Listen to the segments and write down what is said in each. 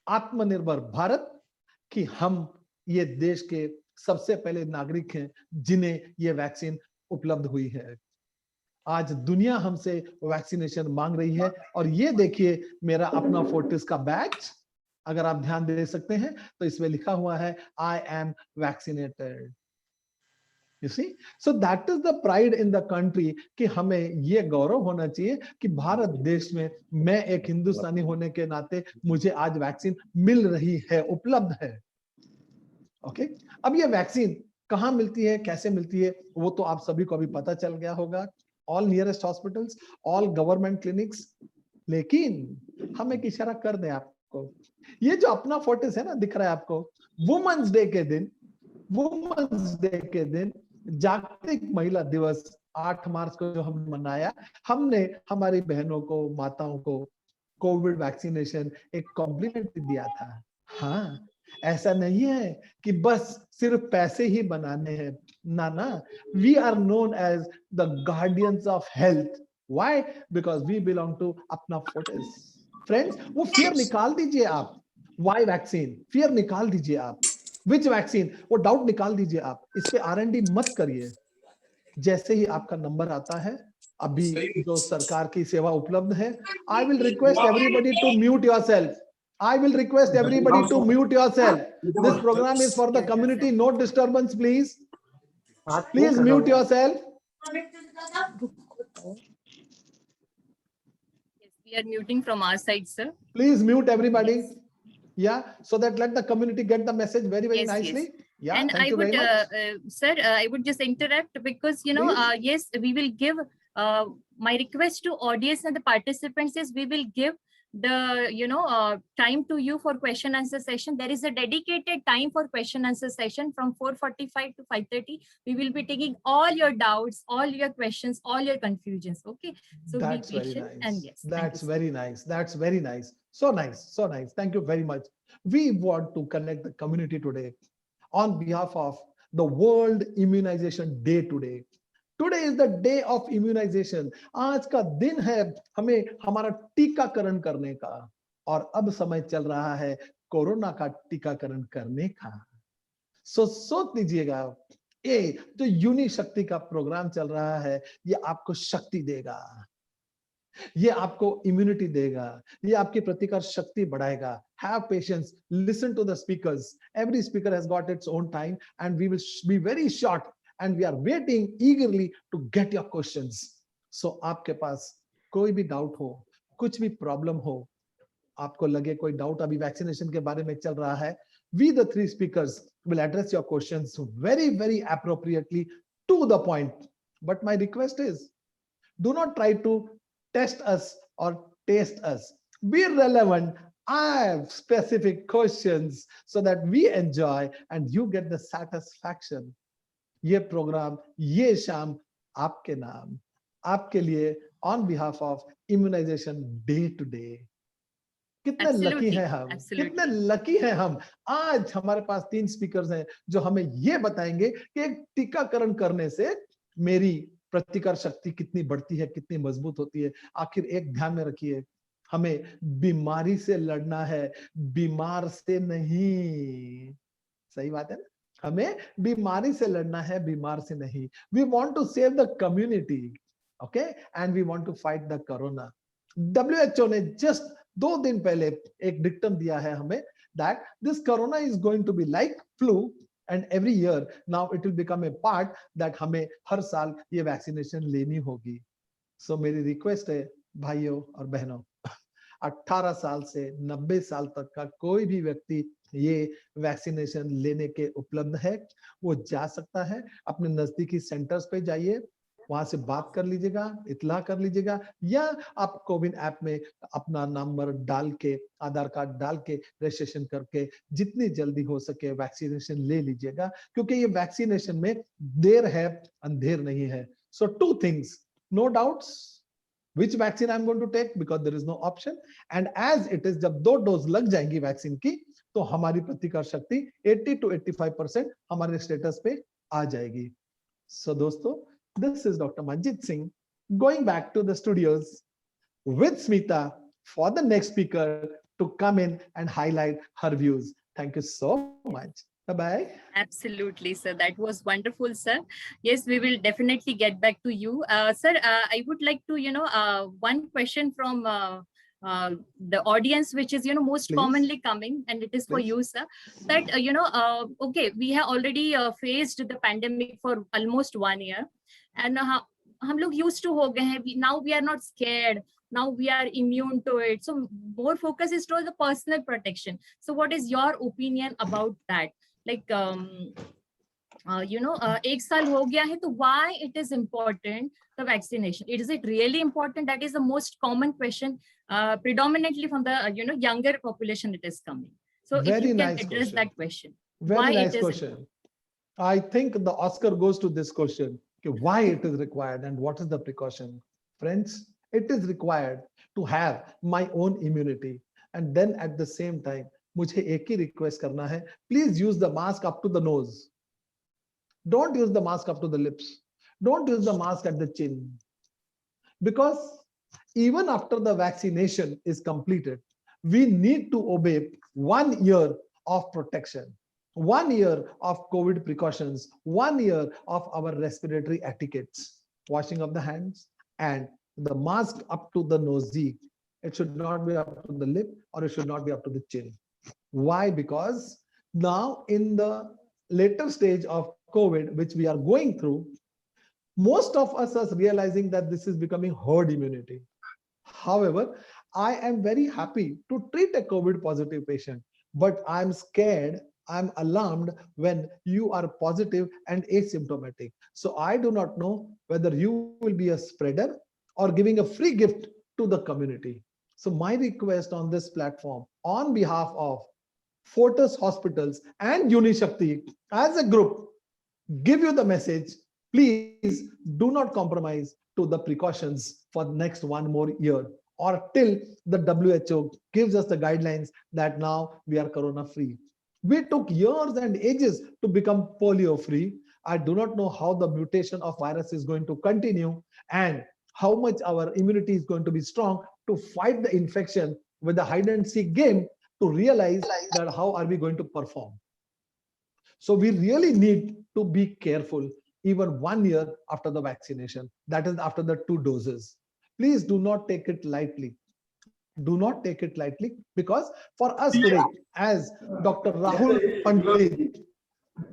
आत्मनिर्भर भारत कि हम ये देश के सबसे पहले नागरिक हैं जिन्हें ये वैक्सीन उपलब्ध हुई है। आज दुनिया हमसे वैक्सीनेशन मांग रही है और ये देखिए मेरा अपना फोर्टिस का बैच, अगर आप ध्यान दे सकते हैं तो इसमें लिखा हुआ है I am vaccinated. You see, so that is the pride in the country कि हमें ये गौरव होना चाहिए कि भारत देश में मैं एक हिंदुस्तानी होने के नाते मुझे आज वैक्सीन मिल रही है, उपलब्ध है। ओके, अब ये वैक्सीन कहाँ मिलती है, कैसे मिलती है, वो तो आप सभी को अभी पता चल गया होगा। All nearest hospitals, all government clinics. लेकिन हम एक इशारा कर दें आपको, ये जो अपना फोर्टिस है ना, दिख रहा है आपको, वुमेन्स डे के दिन जागतिक महिला दिवस 8 मार्च को जो हम मनाया, हमने हमारी बहनों को, माताओं को कोविड वैक्सीनेशन एक कॉम्प्लीमेंट दिया था। हाँ, ऐसा नहीं है कि बस सिर्फ पैसे ही बनाने हैं, ना ना, we are known as the guardians of health. Why? Because we belong to अपना फोर्टिस। फ्रेंड्स, वो फियर निकाल दीजिए आप। व्हाई वैक्सीन, फियर निकाल दीजिए आप। विच वैक्सीन, वो डाउट निकाल दीजिए आप। इस पे R&D मत करिए। जैसे ही आपका नंबर आता है, अभी जो सरकार की सेवा उपलब्ध है, I will request everybody to mute yourself. I will request everybody to mute yourself. This program is for the community. No disturbance, please. Please mute yourself. Yes, we are muting from our side, sir. Please mute everybody. Yes. Yeah, so that let the community get the message very, very nicely. Yes. Yeah, and thank I you would, very much. Sir, I would just interrupt because, you know, yes, we will give, my request to audience and the participants is we will give the, you know, time to you for question answer session. There is a dedicated time for question answer session from 4:45 to 5:30. We will be taking all your doubts, all your questions, all your confusions. Okay. So that's be patient. Very nice. And yes, that's very nice. That's very nice. So nice. So nice. Thank you very much. We want to connect the community today on behalf of the World Immunization Day today. Today is the day of immunization. आज का दिन है हमें हमारा टीकाकरण करने का, और अब समय चल रहा है कोरोना का टीकाकरण करने का। सोच लीजिएगा, ये जो यूनि शक्ति का प्रोग्राम चल रहा है, ये आपको शक्ति देगा, ये आपको इम्यूनिटी देगा, ये आपकी प्रतिकार शक्ति बढ़ाएगा। Have patience, listen to the speakers. Every speaker has got its own time and we will be very short and we are waiting eagerly to get your questions. So आपके पास कोई भी डाउट हो, कुछ भी प्रॉब्लम हो, आपको लगे कोई डाउट अभी वैक्सीनेशन के बारे में चल रहा है, we the three speakers will address your questions very, very appropriately to the point. But my request is, do not try to test us or taste us. Be relevant. I have specific questions so that we enjoy and you get the satisfaction. ये programme, ये शाम आपके नाम, आपके लिए, on behalf of immunization day to day. कितने lucky हैं हम, कितने लकी हैं हम। आज हमारे पास 3 स्पीकर्स हैं जो हमें ये बताएंगे कि एक टीकाकरण करने से मेरी प्रतिकार शक्ति कितनी बढ़ती है, कितनी मजबूत होती है। आखिर एक ध्यान में रखिए, हमें बीमारी से लड़ना है, बीमार से नहीं। सही बात है ना? हमें बीमारी से लड़ना है, बीमार से नहीं। We want to save the community, okay, and we want to fight the corona. WHO ने जस्ट 2 दिन पहले एक डिक्टम दिया है हमें, that this corona is going to be like flu and every year now it will become a part that हमें हर साल ये वैक्सीनेशन लेनी होगी। सो मेरी रिक्वेस्ट है भाइयों और बहनों, 18 साल से 90 साल तक का कोई भी व्यक्ति ये वैक्सीनेशन लेने के उपलब्ध है, वो जा सकता है। अपने नजदीकी सेंटर्स पे जाइए, वहां से बात कर लीजिएगा, इतला कर लीजिएगा, या आप कोविन ऐप में अपना नंबर डाल के, आधार कार्ड डाल के रजिस्ट्रेशन करके जितनी जल्दी हो सके वैक्सीनेशन ले लीजिएगा, क्योंकि ये वैक्सीनेशन में देर है, अंधेर नहीं है। So 2 things, no doubts which vaccine I'm going to take because there is no option, and as it is जब 2 डोज लग जाएंगी वैक्सीन की तो हमारी प्रतिकार शक्ति 80 to 85% हमारे स्टेटस पे आ जाएगी। सो दोस्तों, this is Dr. Manjit Singh going back to the studios with Smita for the next speaker to come in and highlight her views. Thank you so much. Bye-bye. Absolutely, sir. That was wonderful, sir. Yes, we will definitely get back to you. Sir, I would like to, one question from the audience, which is, most Please. commonly coming, and it is for Please. you, sir, that, okay, we have already faced the pandemic for almost 1 year, and हम लोग used to हो गए हैं. Now we are not scared. Now we are immune to it. So more focus is towards the personal protection. So what is your opinion about that? Like, एक साल हो गया है, तो why it is important, the vaccination? Is it really important? That is the most common question, predominantly from the younger population it is coming. So if Very you can nice address question. that question, Very why nice it is question. I think the Oscar goes to this question. Okay, why it is required and what is the precaution? Friends, it is required to have my own immunity. And then at the same time, मुझे एक ही request करना है, please use the mask up to the nose. Don't use the mask up to the lips. Don't use the mask at the chin. Because even after the vaccination is completed, we need to obey 1 year of protection, 1 year of COVID precautions, 1 year of our respiratory etiquettes, washing of the hands and the mask up to the nose. It should not be up to the lip or it should not be up to the chin. Why? Because now in the later stage of COVID, which we are going through, most of us are realizing that this is becoming herd immunity. However, I am very happy to treat a COVID positive patient, but I'm scared, I'm alarmed when you are positive and asymptomatic. So I do not know whether you will be a spreader or giving a free gift to the community. So my request on this platform, on behalf of Fortis Hospitals and Unishakti as a group, give you the message, please do not compromise to the precautions for the next 1 more year or till the WHO gives us the guidelines that now we are corona free. We took years and ages to become polio free. I do not know how the mutation of virus is going to continue and how much our immunity is going to be strong to fight the infection with the hide and seek game to realize that how are we going to perform. So we really need to be careful even 1 year after the vaccination, that is after the 2 doses. Please do not take it lightly. Do not take it lightly because for us today, as Dr. Rahul Pandit,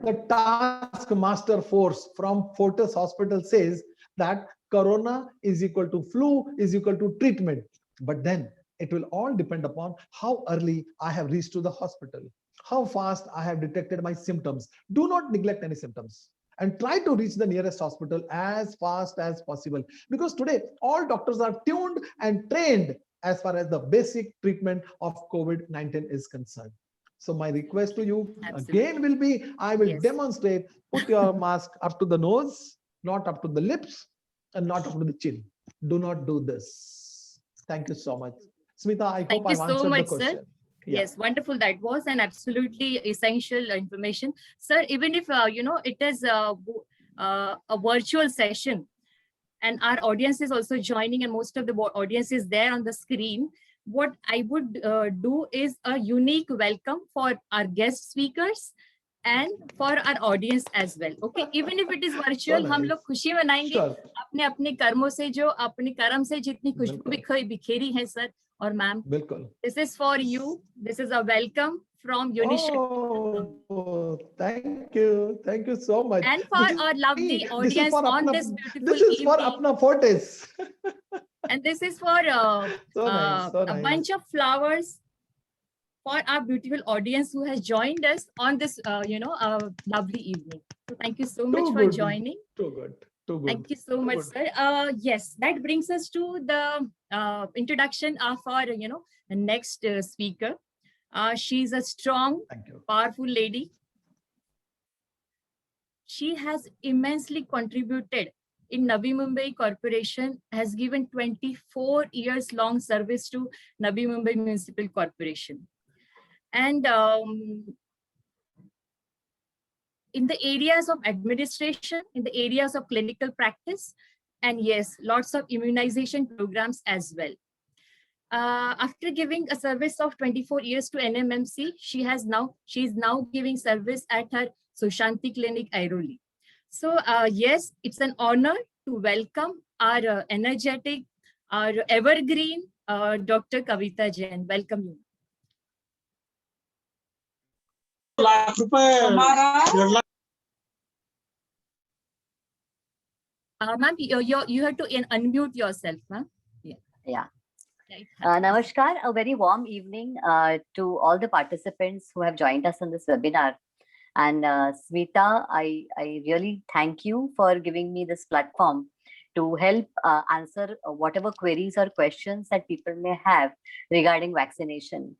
the task master force from Fortis Hospital says that corona is equal to flu is equal to treatment. But then it will all depend upon how early I have reached to the hospital, how fast I have detected my symptoms. Do not neglect any symptoms and try to reach the nearest hospital as fast as possible. Because today, all doctors are tuned and trained as far as the basic treatment of COVID-19 is concerned. So my request to you again will be, I will demonstrate, put your mask up to the nose, not up to the lips and not up to the chin. Do not do this. Thank you so much. Smita, I hope I've answered the question. Sir. Yes, wonderful. That was an absolutely essential information. Sir, even if, it is a virtual session and our audience is also joining and most of the audience is there on the screen, what I would do is a unique welcome for our guest speakers and for our audience as well. Okay, even if it is virtual, हम लोग खुशी मनाएंगे अपने अपने कर्मों से, जो अपने कर्म से जितनी खुशबू बिखेरी है सर और ma'am. This is for you. This is a welcome from Unishakti. Oh, thank you so much. And for our lovely audience on this beautiful evening. This is for Apna Fortis. And this is for a bunch of flowers for our beautiful audience who has joined us on this, lovely evening. So thank you so much for joining. Too good. Thank you so much, sir. Yes, that brings us to the introduction of our, next speaker. She's a strong, powerful lady. She has immensely contributed in Navi Mumbai Corporation, has given 24 years long service to Navi Mumbai Municipal Corporation. And in the areas of administration, in the areas of clinical practice, and yes, lots of immunization programs as well. After giving a service of 24 years to NMMC, she is now giving service at her Sushanti Clinic, Airoli. So yes, it's an honor to welcome our energetic, our evergreen Dr. Kavita Jain. Welcome you. Ma'am, you have to unmute yourself, ma'am. Yeah. Right. Namaskar, a very warm evening to all the participants who have joined us on this webinar. And Smita, I really thank you for giving me this platform to help answer whatever queries or questions that people may have regarding vaccination.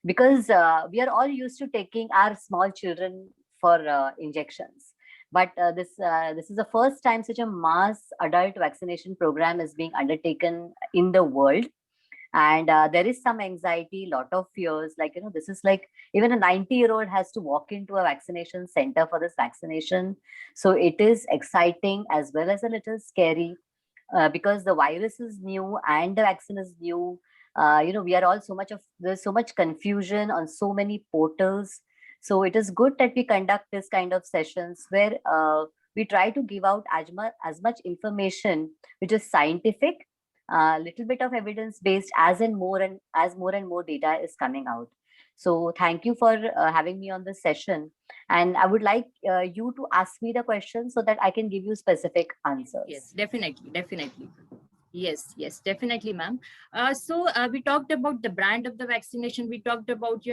Because we are all used to taking our small children for injections. But this is the first time such a mass adult vaccination program is being undertaken in the world. And there is some anxiety, lot of fears, like, this is like even a 90-year-old has to walk into a vaccination center for this vaccination. So it is exciting as well as a little scary because the virus is new and the vaccine is new. We are all there's so much confusion on so many portals. So it is good that we conduct this kind of sessions where we try to give out as much information which is scientific, little bit of evidence based, as more and more data is coming out. So thank you for having me on this session, and I would like you to ask me the question so that I can give you specific answers. Yes, definitely. Yes, definitely, ma'am. So we talked about the brand of the vaccination. We talked about,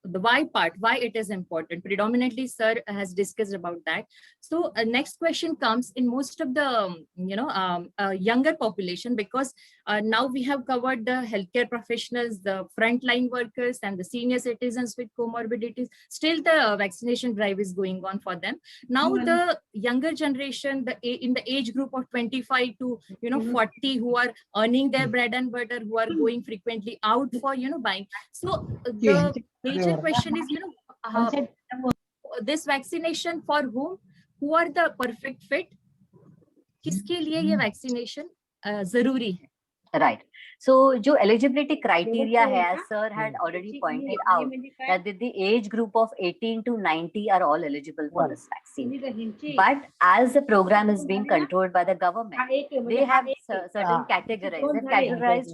the why it is important. Predominantly, sir has discussed about that. So next question comes in most of the, younger population, because now we have covered the healthcare professionals, the frontline workers, and the senior citizens with comorbidities. Still, the vaccination drive is going on for them. Now, the younger generation, in the age group of 25 to 40, who are earning their bread and butter, who are going frequently out for buying. So the major question is, this vaccination for whom? Who are the perfect fit? किसके लिए ये vaccination जरूरी है? Right. So, जो eligibility criteria hai, as sir had already pointed out, that the age group of 18 to 90 are all eligible for this vaccine. But as the program is being controlled by the government, they have certain categories. They've categorized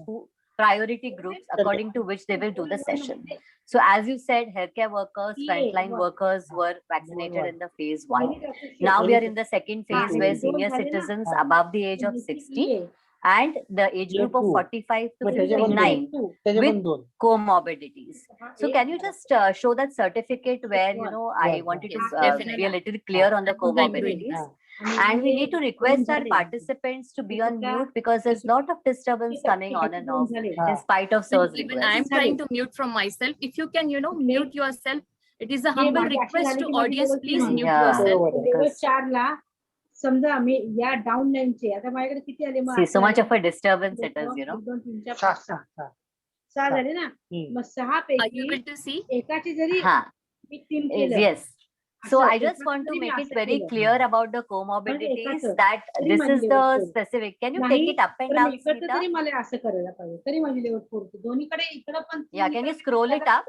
priority groups according to which they will do the session. So, as you said, healthcare workers, frontline workers were vaccinated in the phase 1. Now we are in the second phase where senior citizens above the age of 60 and the age group of 45 to 59 with comorbidities. So can you just show that certificate where, I wanted to be a little clear on the comorbidities. And we need to request our participants to be on mute because there's a lot of disturbance coming on and off in spite of sir's request. I'm trying to mute from myself. If you can, mute yourself. It is a humble request to audience, please mute yourself. समजा आम्ही या down लाईनचे आता माझ्याकडे किती आले मग See, so much of a disturbance it is, 1 2 3 4 5 6 झाले ना मग 6 पैकी एकाची जरी मी 3 केलं yes. So I just want to make it very clear about the comorbidities that this is the specific. Can you take it up and down, Smita? तरी मला असं करायला पाहिजे तरी माझी लेवल पुरते दोन्हीकडे इकडे पण Yeah, can you scroll it up?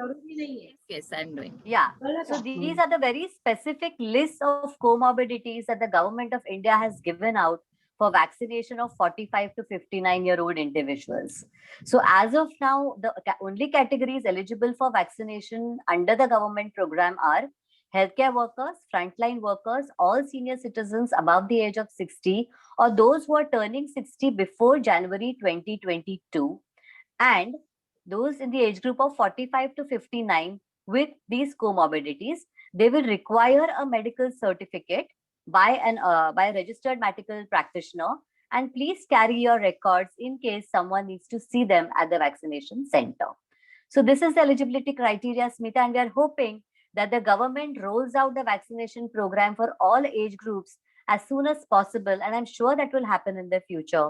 Yes, I'm doing. Yeah. So these are the very specific list of comorbidities that the government of India has given out for vaccination of 45 to 59-year-old individuals. So as of now, the only categories eligible for vaccination under the government program are healthcare workers, frontline workers, all senior citizens above the age of 60, or those who are turning 60 before January 2022, and those in the age group of 45 to 59 with these comorbidities. They will require a medical certificate by a registered medical practitioner, and please carry your records in case someone needs to see them at the vaccination center. So this is the eligibility criteria, Smita, and we are hoping that the government rolls out the vaccination program for all age groups as soon as possible. And I'm sure that will happen in the future.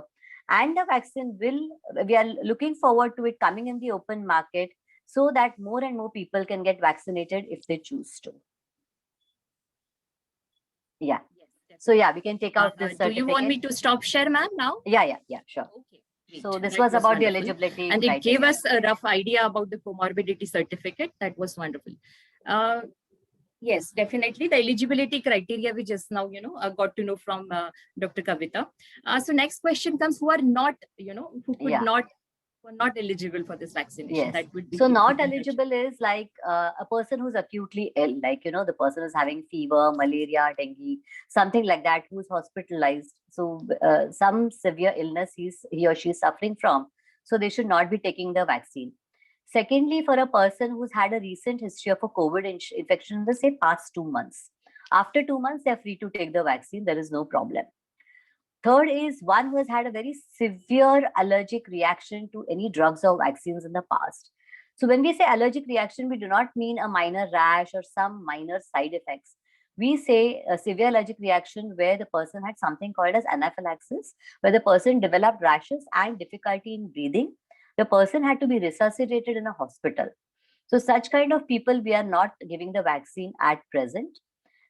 And the vaccine we are looking forward to it coming in the open market so that more and more people can get vaccinated if they choose to. Yeah. So yeah, we can take out this certificate. Do you want me to stop share, ma'am, now? Yeah, sure. Okay. So this was about the eligibility. And it gave us a rough idea about the comorbidity certificate. That was wonderful. Yes, definitely. The eligibility criteria we just now, got to know from Dr. Kavita. So next question comes, who are not, who could not, who are not eligible for this vaccination. Yes. That would be so not eligible is like a person who's acutely ill, like, the person is having fever, malaria, dengue, something like that, who's hospitalized. So some severe illness he or she is suffering from. So they should not be taking the vaccine. Secondly, for a person who's had a recent history of a COVID infection in the say past 2 months. After 2 months, they're free to take the vaccine. There is no problem. Third is one who has had a very severe allergic reaction to any drugs or vaccines in the past. So when we say allergic reaction, we do not mean a minor rash or some minor side effects. We say a severe allergic reaction where the person had something called as anaphylaxis, where the person developed rashes and difficulty in breathing. The person had to be resuscitated in a hospital. So such kind of people, we are not giving the vaccine at present.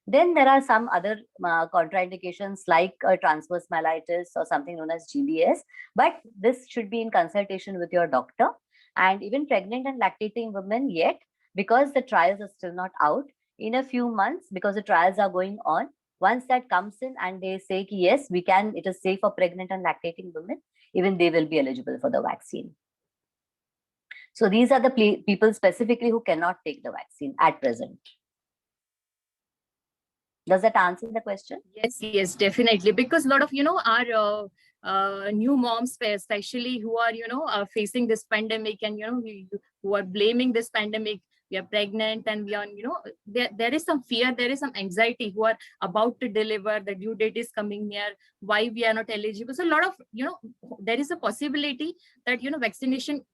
Then there are some other contraindications like transverse myelitis or something known as GBS, but this should be in consultation with your doctor. And even pregnant and lactating women yet, because the trials are still not out, in a few months, because the trials are going on, once that comes in and they say, yes, we can, it is safe for pregnant and lactating women, even they will be eligible for the vaccine. So these are the people specifically who cannot take the vaccine at present. Does that answer the question? Yes, definitely. Because a lot of, our new moms, especially who are, facing this pandemic and, who are blaming this pandemic. We are pregnant and we are, there is some fear, there is some anxiety, who are about to deliver, the due date is coming near, why we are not eligible. So a lot of, there is a possibility that, vaccination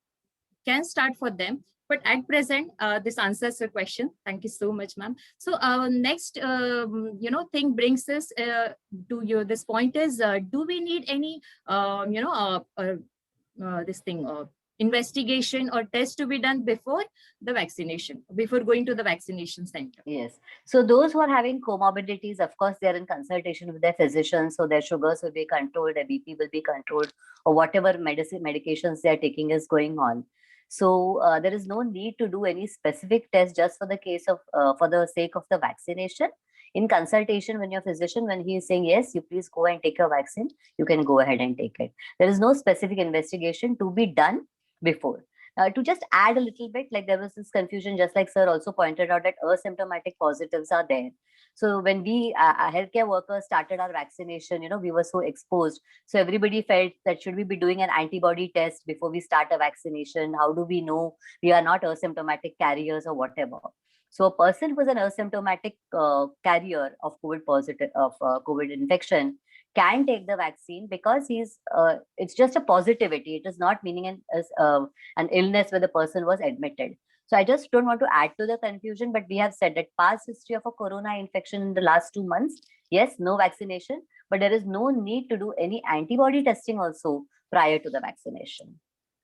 can start for them. But at present, this answers your question. Thank you so much, ma'am. So next, thing brings us to you. This point is, do we need any, this thing, investigation or test to be done before the vaccination, before going to the vaccination center? Yes. So those who are having comorbidities, of course, they are in consultation with their physicians. So their sugars will be controlled, their BP will be controlled, or whatever medications they are taking is going on. So there is no need to do any specific test just for the case of, for the sake of the vaccination. In consultation with your physician, when he is saying, yes, you please go and take your vaccine, you can go ahead and take it. There is no specific investigation to be done before. To just add a little bit, like there was this confusion, just like sir also pointed out, that asymptomatic positives are there. So when we healthcare workers started our vaccination, we were so exposed. So everybody felt that should we be doing an antibody test before we start a vaccination? How do we know we are not asymptomatic carriers or whatever? So a person who is an asymptomatic carrier of COVID infection can take the vaccine because it's just a positivity. It is not meaning an illness where the person was admitted. So I just don't want to add to the confusion, but we have said that past history of a corona infection in the last 2 months, yes, no vaccination, but there is no need to do any antibody testing also prior to the vaccination.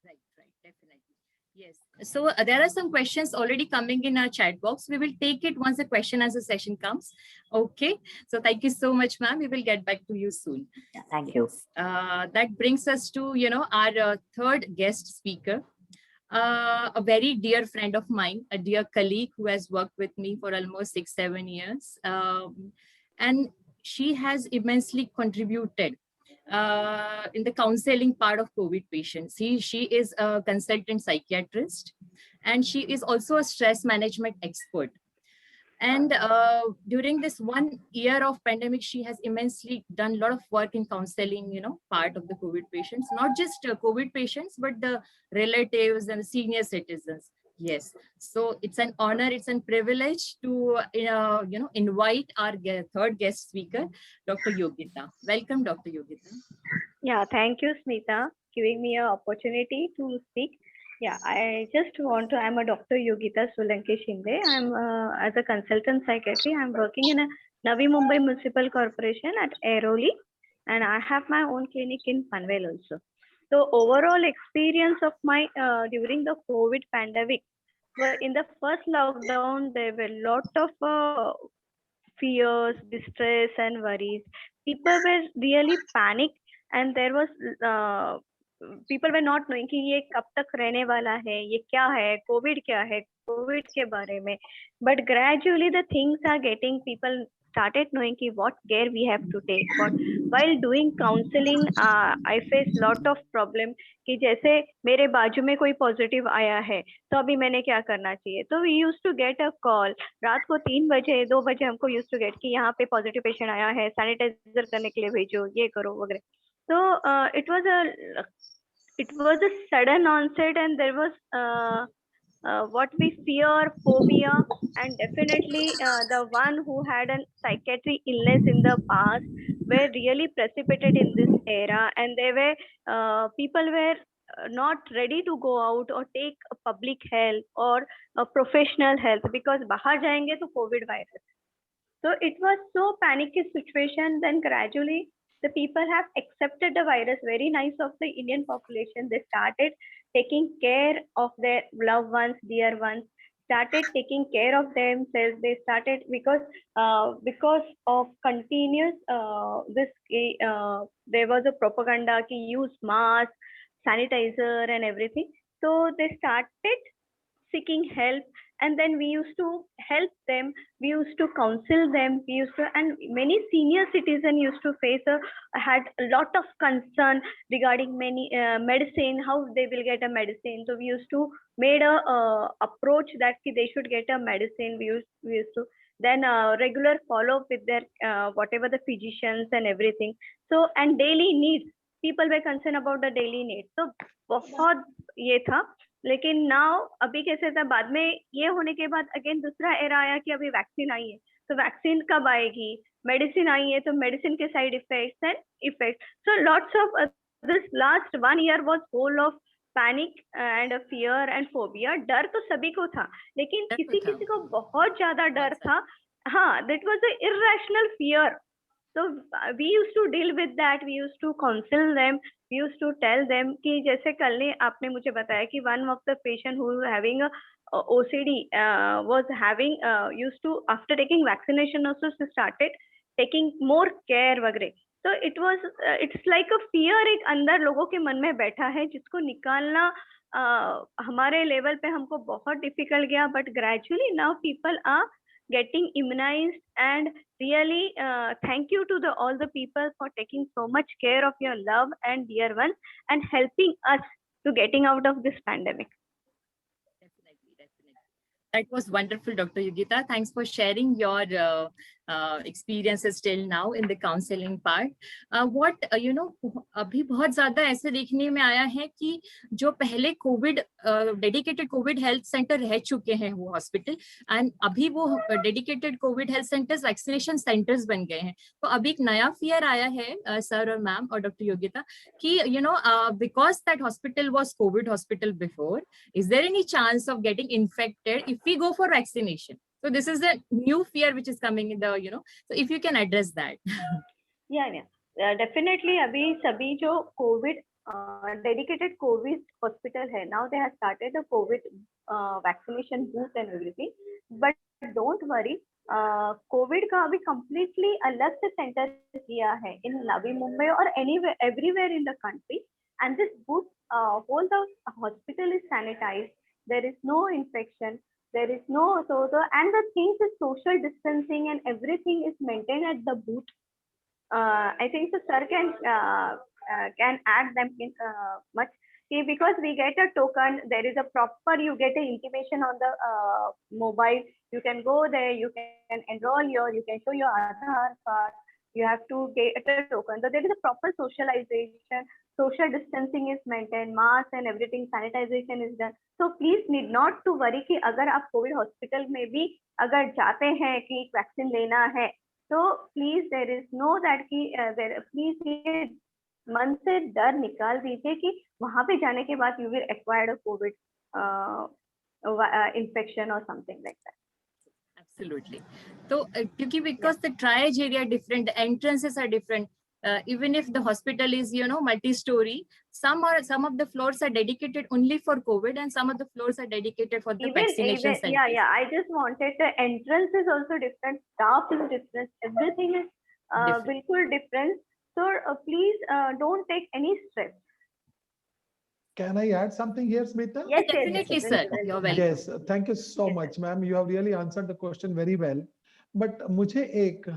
Right, definitely. Yes. So there are some questions already coming in our chat box. We will take it once the question answer session comes. Okay. So thank you so much, ma'am. We will get back to you soon. Yeah, thank you. That brings us to, our third guest speaker. A very dear friend of mine, a dear colleague who has worked with me for almost 6-7 years. And she has immensely contributed in the counseling part of COVID patients. She is a consultant psychiatrist, and she is also a stress management expert. And during this 1 year of pandemic, she has immensely done a lot of work in counseling, part of the COVID patients, not just COVID patients, but the relatives and the senior citizens. Yes. So it's an honor, it's a privilege to, invite our third guest speaker, Dr. Yogita. Welcome, Dr. Yogita. Yeah, thank you, Smita, giving me an opportunity to speak. Yeah, I just want to, I'm a Dr. Yogita Solanki Shinde. I'm as a consultant psychiatry. I'm working in a Navi Mumbai Municipal Corporation at Airoli, and I have my own clinic in Panvel also. So overall experience of my during the COVID pandemic, in the first lockdown, there were a lot of fears, distress, and worries. People were really panicked, and there was people were not knowing कि ये कब तक रहने वाला है, ये क्या है, कोविड क्या है, कोविड के बारे में. But gradually the things are getting, people started knowing कि what care we have to take. But while doing counseling, I faced lot of problem कि जैसे मेरे बाजू में कोई पॉजिटिव आया है तो अभी मैंने क्या करना चाहिए. तो we used to get a call रात को 3 बजे 2 बजे हमको used to get कि यहाँ पे पॉजिटिव पेशेंट आया है, सैनिटाइजर करने के लिए भेजो, ये करो वगैरह. So it was a sudden onset, and there was what we fear, phobia, and definitely the one who had a psychiatric illness in the past were really precipitated in this era, and they were people were not ready to go out or take a public health or a professional health because bahar jayenge to COVID virus. So it was so panicky situation. Then gradually the people have accepted the virus, very nice of the Indian population. They started taking care of their loved ones, dear ones, started taking care of themselves. They started because of continuous there was a propaganda ki use mask, sanitizer and everything. So they started seeking help, and then we used to help them, we used to counsel them, we used to, and many senior citizens used to face had a lot of concern regarding many medicine, how they will get a medicine. So we used to made a approach that they should get a medicine. We used to then regular follow up with their whatever the physicians and everything. So and daily needs, people were concerned about the daily needs. So बहुत ये था. लेकिन now अभी कैसे था, बाद में ये होने के बाद अगेन दूसरा एरा आया कि अभी वैक्सीन आई है, तो वैक्सीन कब आएगी, मेडिसिन आई है तो मेडिसिन के side effects and effect. So lots of this last 1 year was full of panic and fear and phobia. डर तो सभी को था, लेकिन किसी किसी को बहुत ज्यादा डर था. हाँ, that was a irrational fear. So we used to deal with that. We used to counsel them. We used to tell them कि जैसे कल ने आपने मुझे बताया कि one of the patient who having a OCD was having used to, after taking vaccination also started taking more care वगैरह. So it was it's like a fear एक अंदर लोगों के मन में बैठा है जिसको निकालना हमारे लेवल पे हमको बहुत डिफिकल्ट गया. But gradually now people are getting immunized, and really thank you to all the people for taking so much care of your love and dear ones and helping us to getting out of this pandemic. Definitely. That was wonderful, Dr. Yogita. Thanks for sharing your experiences till now in the counseling part. अभी बहुत ज्यादा ऐसे देखने में आया है कि जो पहले Covid dedicated Covid health centre रह चुके हैं वो हॉस्पिटल, एंड अभी वो dedicated Covid health centres vaccination centres बन गए हैं. तो अभी एक नया फियर आया है सर और मैम और डॉक्टर योगिता कि because that hospital was covid hospital before, is there any chance of getting infected if we go for vaccination? So this is the new fear which is coming in the, so if you can address that. Yeah, definitely. अभी सभी जो Covid dedicated COVID hospital है, now they have started the COVID vaccination booth and everything. But don't worry, COVID का अभी completely अलग से center किया है in Navi Mumbai or anywhere, everywhere in the country. And this booth, whole the hospital is sanitized. There is no infection. There is no and the things is social distancing and everything is maintained at the booth. I think the sir can add them in much. See, because we get a token, there is a proper, you get an intimation on the mobile. You can go there, you can enroll you can show your Aadhaar card. You have to get a token. So there is a proper socialization. Social distancing is maintained, mask and everything, sanitization is done. So please need not to worry कि अगर आप Covid hospital में भी अगर जाते हैं कि vaccine लेना है, तो please there is no that कि प्लीज ये मन से डर निकाल दीजिए कि वहां पे जाने के बाद you will acquired Covid infection or something like that. Absolutely. So because the triage area are different, the entrances are different. Even if the hospital is multi-story, some of the floors are dedicated only for COVID, and some of the floors are dedicated for the vaccination centers. Yeah, I just wanted, the entrance is also different, staff is different, everything is bilkul different. So please don't take any stress. Can I add something here, Smita? Yes, Definitely, sir. You're welcome. Yes, thank you so much, ma'am. You have really answered the question very well. But मुझे एक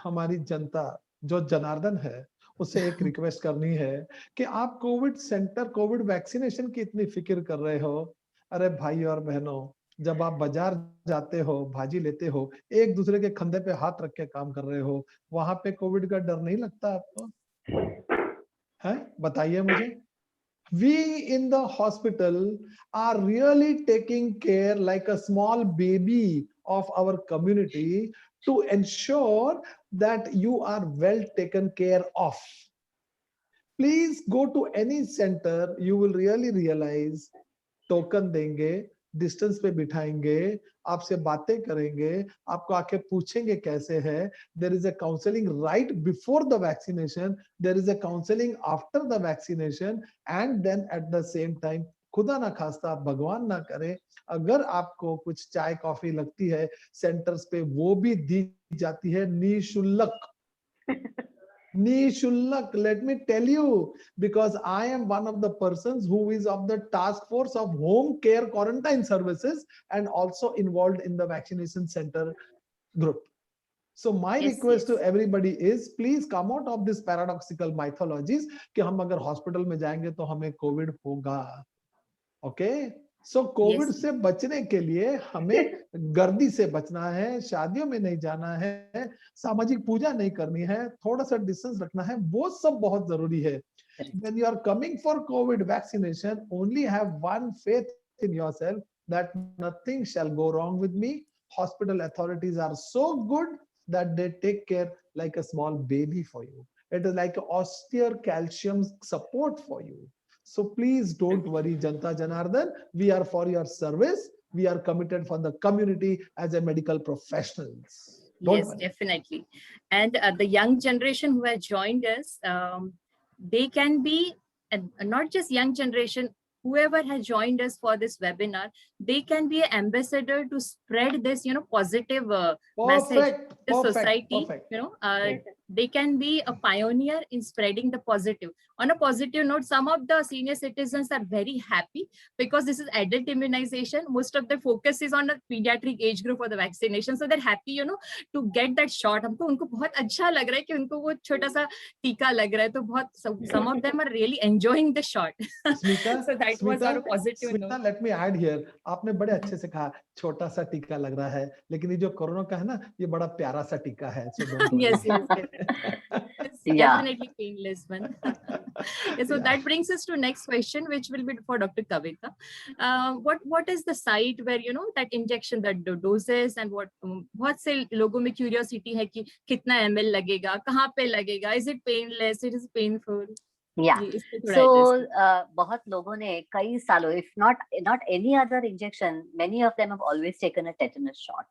हमारी जनता जो जनार्दन है उससे एक request करनी है कि आप कोविड सेंटर कोविड वैक्सीनेशन की इतनी फिक्र कर रहे हो। अरे भाई और बहनों, जब आप बाजार जाते हो, भाजी लेते हो, एक दूसरे के कंधे पे हाथ रख के काम कर रहे हो, वहां पे कोविड का डर नहीं लगता आपको? है, बताइए मुझे। We in the hospital are really taking care like a small baby of our community to ensure that you are well taken care of. Please go to any center, you will really realize token देंगे, distance पे बिठाएंगे, आपसे बातें करेंगे, आपको आके पूछेंगे कैसे है. There is a counseling right before the vaccination, there is a counseling after the vaccination, and then at the same time खुदा ना खास्ता भगवान ना करे अगर आपको कुछ चाय कॉफी लगती है सेंटर्स पे वो भी दी जाती है निशुल्क. Nishulak, let me tell you, because I am one of the persons who is of the task force of home care quarantine services and also involved in the vaccination center group. So my request to everybody is please come out of this paradoxical mythologies कि हम अगर hospital में जाएंगे तो हमें COVID होगा. Okay? So Covid से बचने के लिए हमें गर्दी से बचना है, शादियों में नहीं जाना है, सामाजिक पूजा नहीं करनी है, थोड़ा सा डिस्टेंस रखना है, वो सब बहुत जरूरी है. When you are coming for COVID vaccination, only have one faith in yourself that nothing shall go wrong with me. Hospital authorities are so good that they take care like a small baby for you. It is like austere calcium support for you. So please don't worry, Janta Janardhan. We are for your service. We are committed for the community as a medical professionals. Yes, definitely. And the young generation who have joined us, they can be, not just young generation, whoever has joined us for this webinar, they can be an ambassador to spread this, positive message to the society. They can be a pioneer in spreading the positive. On a positive note, some of the senior citizens are very happy because this is adult immunization. Most of the focus is on the pediatric age group for the vaccination. So they're happy, to get that shot. हमको उनको बहुत अच्छा लग रहा है कि उनको वो छोटा सा टीका लग रहा है तो बहुत some of them are really enjoying the shot. Smita, so that was our positive note. Smita, let me add here. आपने बड़े अच्छे से कहा छोटा सा टीका लग रहा है लेकिन ये जो कोरोना का है ना ये बड़ा प्यारा सा टीका है. So yes. It's definitely painless one. So that brings us to next question, which will be for Dr. Kavita. What is the site where that injection, that doses, and what से लोगों में curiosity है कि कितना ml लगेगा, कहाँ पे लगेगा, is it painless, it is painful? Yeah. So बहुत लोगों ने कई सालों, if not any other injection, many of them have always taken a tetanus shot.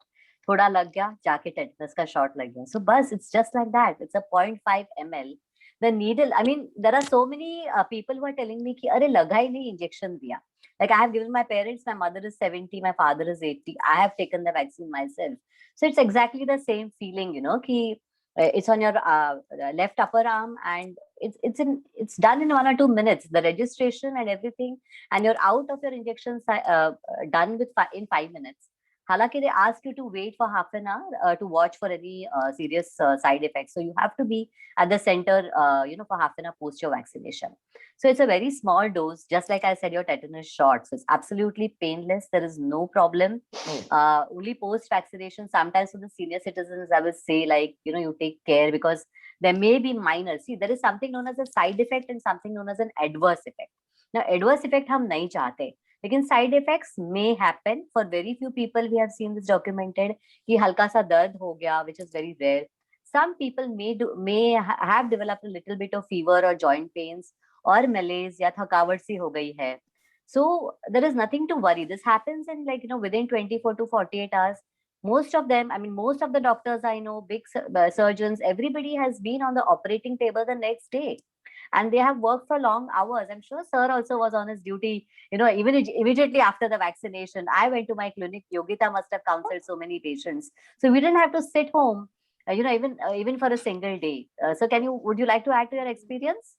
थोड़ा लग गया जाके tetanus का shot लग गया. So बस it's just like that. It's a 0.5 ml. The needle, I mean, there are so many people who are telling me कि अरे लगा ही नहीं injection दिया. Like I have given my parents, my mother is 70, my father is 80. I have taken the vaccine myself. So it's exactly the same feeling, कि it's on your left upper arm and it's done in 1 or 2 minutes, the registration and everything, and you're out of your injections done in 5 minutes. Halaki, they ask you to wait for half an hour to watch for any serious side effects. So you have to be at the center, for half an hour post your vaccination. So it's a very small dose, just like I said, your tetanus shot. So it's absolutely painless. There is no problem. Only post vaccination, sometimes for the senior citizens, I will say you take care because there may be minor. See, there is something known as a side effect and something known as an adverse effect. Now, adverse effect hum nahi chahte. Lekin side effects may happen. For very few people, we have seen this documented कि हल्का सा दर्द हो गया, which is very rare. Some people may have developed a little bit of fever or joint pains or malaise या थकावट सी हो गई है. So there is nothing to worry. This happens in within 24 to 48 hours. Most of them, most of the doctors I know, big surgeons, everybody has been on the operating table the next day. And they have worked for long hours. I'm sure sir also was on his duty, even immediately after the vaccination. I went to my clinic. Yogita must have counseled so many patients. So we didn't have to sit home, even for a single day. So would you like to add to your experience?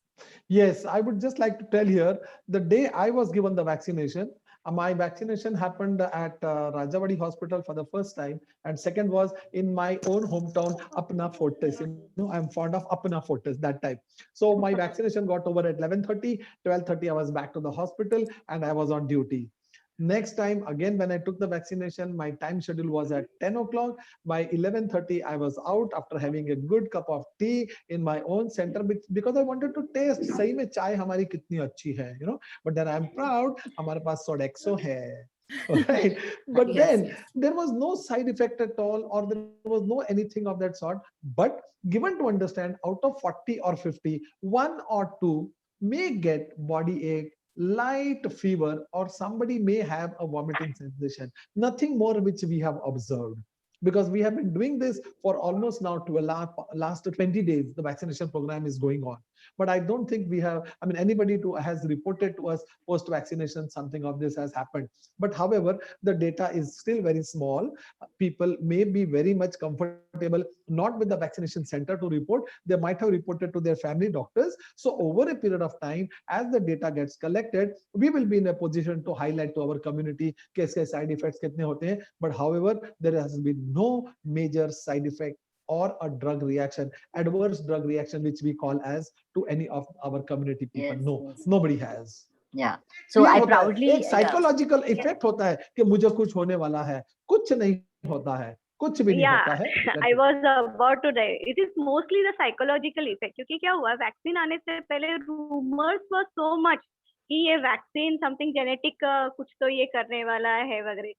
Yes, I would just like to tell here, the day I was given the vaccination, my vaccination happened at Rajawadi Hospital for the first time, and second was in my own hometown, Apna Fortis. You know, I'm fond of Apna Fortis that time. So my vaccination got over at 11:30, 12:30. I was back to the hospital, and I was on duty. Next time, again, when I took the vaccination, my time schedule was at 10 o'clock. By 11:30, I was out after having a good cup of tea in my own center because I wanted to taste सही में चाय हमारी कितनी अच्छी है, you know. But then I'm proud, हमारे पास Sodexo है. Right. But then there was no side effect at all, or there was no anything of that sort. But given to understand, out of 40 or 50, one or two may get body ache, light fever, or somebody may have a vomiting sensation. Nothing more which we have observed. Because we have been doing this for almost now to a last 20 days, the vaccination program is going on. But I don't think we have, I mean, anybody has reported to us post-vaccination something of this has happened. But however, the data is still very small. People may be very much comfortable not with the vaccination center to report. They might have reported to their family doctors. So over a period of time, as the data gets collected, we will be in a position to highlight to our community कैसे side effects कितने होते हैं. But however, there has been no major side effect or a drug reaction, adverse drug reaction, which we call as to any of our community people. Yes, no, yes. nobody has. Yeah. So I proudly. एक psychological effect होता है कि मुझे कुछ होने वाला है, कुछ नहीं होता है, कुछ भी नहीं होता है. I was about to say, it is mostly the psychological effect. क्योंकि क्या हुआ, वैक्सीन आने से पहले rumors were so much कि ये वैक्सीन something genetic कुछ तो ये करने वाला है वगैरह.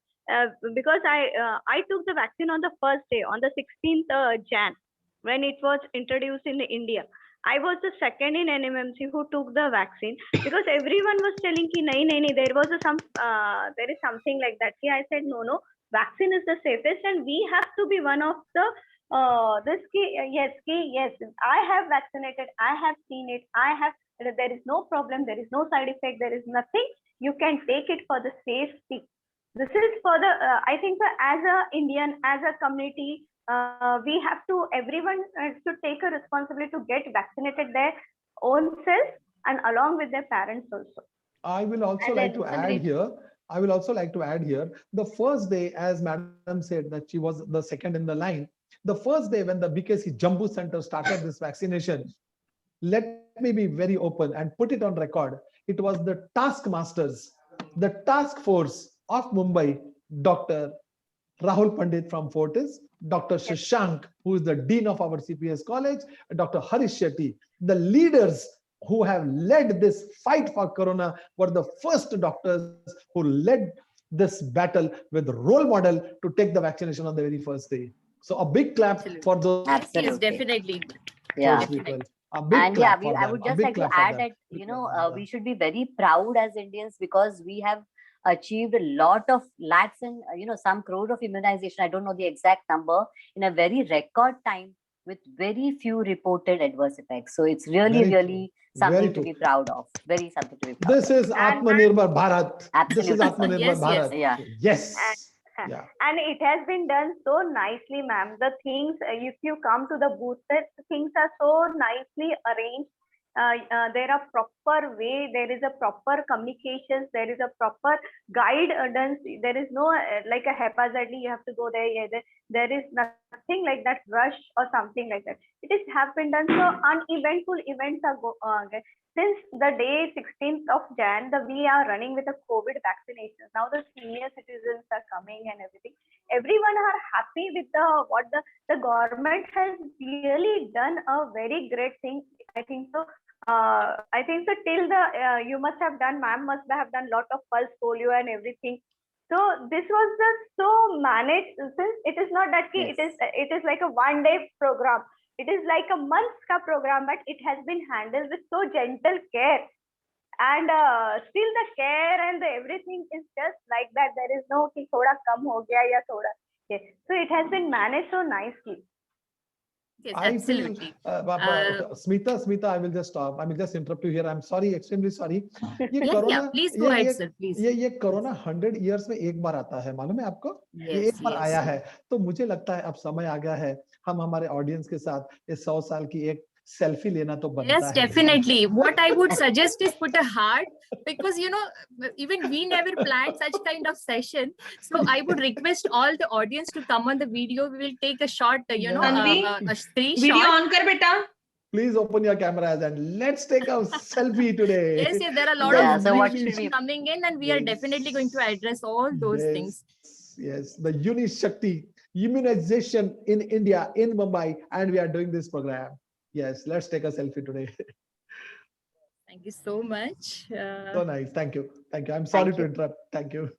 Because I took the vaccine on the first day, on the 16th Jan, when it was introduced in India. I was the second in NMMC who took the vaccine because everyone was telling ki nahi, there was there is something like that. I said no, vaccine is the safest and we have to be one of the yes, I have vaccinated, I have seen it, there is no problem, there is no side effect, there is nothing. You can take it for the safety. This is for the, I think as a Indian, as a community, we have to, everyone should take a responsibility to get vaccinated their own self and along with their parents also. I will also like to add here. I will also like to add here, the first day, as Madam said that she was the second in the line, the first day when the BKC Jambu Center started this vaccination, let me be very open and put it on record. It was the taskmasters, the task force of Mumbai, Dr. Rahul Pandit from Fortis, Dr. Shashank, who is the Dean of our CPS college, Dr. Harish Shetty, the leaders who have led this fight for Corona were the first doctors who led this battle with role model to take the vaccination on the very first day. So a big clap for those. Absolutely. Yes, definitely. Yeah. Definitely. And yeah, I would just like to add that, you know, we should be very proud as Indians because we have achieved a lot of lakhs and, you know, some crores of immunization. I don't know the exact number in a very record time with very few reported adverse effects. So it's really something to be proud of. Very something to be proud of. This is Atmanirbhar Bharat. Absolutely. This is Atmanirbhar Bharat. Yeah. Yes. Yeah. And it has been done so nicely, ma'am. The things, if you come to the booth, things are so nicely arranged. There are proper way, there is a proper communications, there is a proper guidance. There is no like a haphazardly you have to go there. There is nothing like that rush or something like that. It is have been done so uneventful events are since the day 16th of Jan, we are running with the COVID vaccinations. Now the senior citizens are coming and everything. Everyone are happy with what the government has really done a very great thing. I think so. I think so till you must have done, ma'am must have done lot of pulse polio and everything. So this was just so managed, since it is not that it is like a one-day program. It is like a month's ka program, but it has been handled with so gentle care. And still the care and everything is just like that. There is no ki thoda kam ho gaya ya thoda. Okay. So it has been managed so nicely. Yes, absolutely. Smita, I will just stop. I will just interrupt you here. I'm sorry, extremely sorry. Yeah, please go ahead, sir, please. ये corona 100 years में एक बार आता है, मालूम है आपको? ये एक बार आया है, तो मुझे लगता है अब समय आ गया है हम हमारे ऑडियंस के साथ इस 100 साल की एक selfie लेना तो बनता Yes, है. definitely. What I would suggest is put a heart, because even we never planned such kind of session. So I would request all the audience to come on the video. We will take a short, a screenshot. Video on kar beta. Please open your cameras and let's take a selfie today. Yes, there are a lot of questions coming in, and we are definitely going to address all those things. Yes, the Unishakti immunization in India, in Mumbai, and we are doing this program. Yes, let's take a selfie today. Thank you so much. So nice. Thank you. Thank you. I'm sorry to interrupt. Thank you.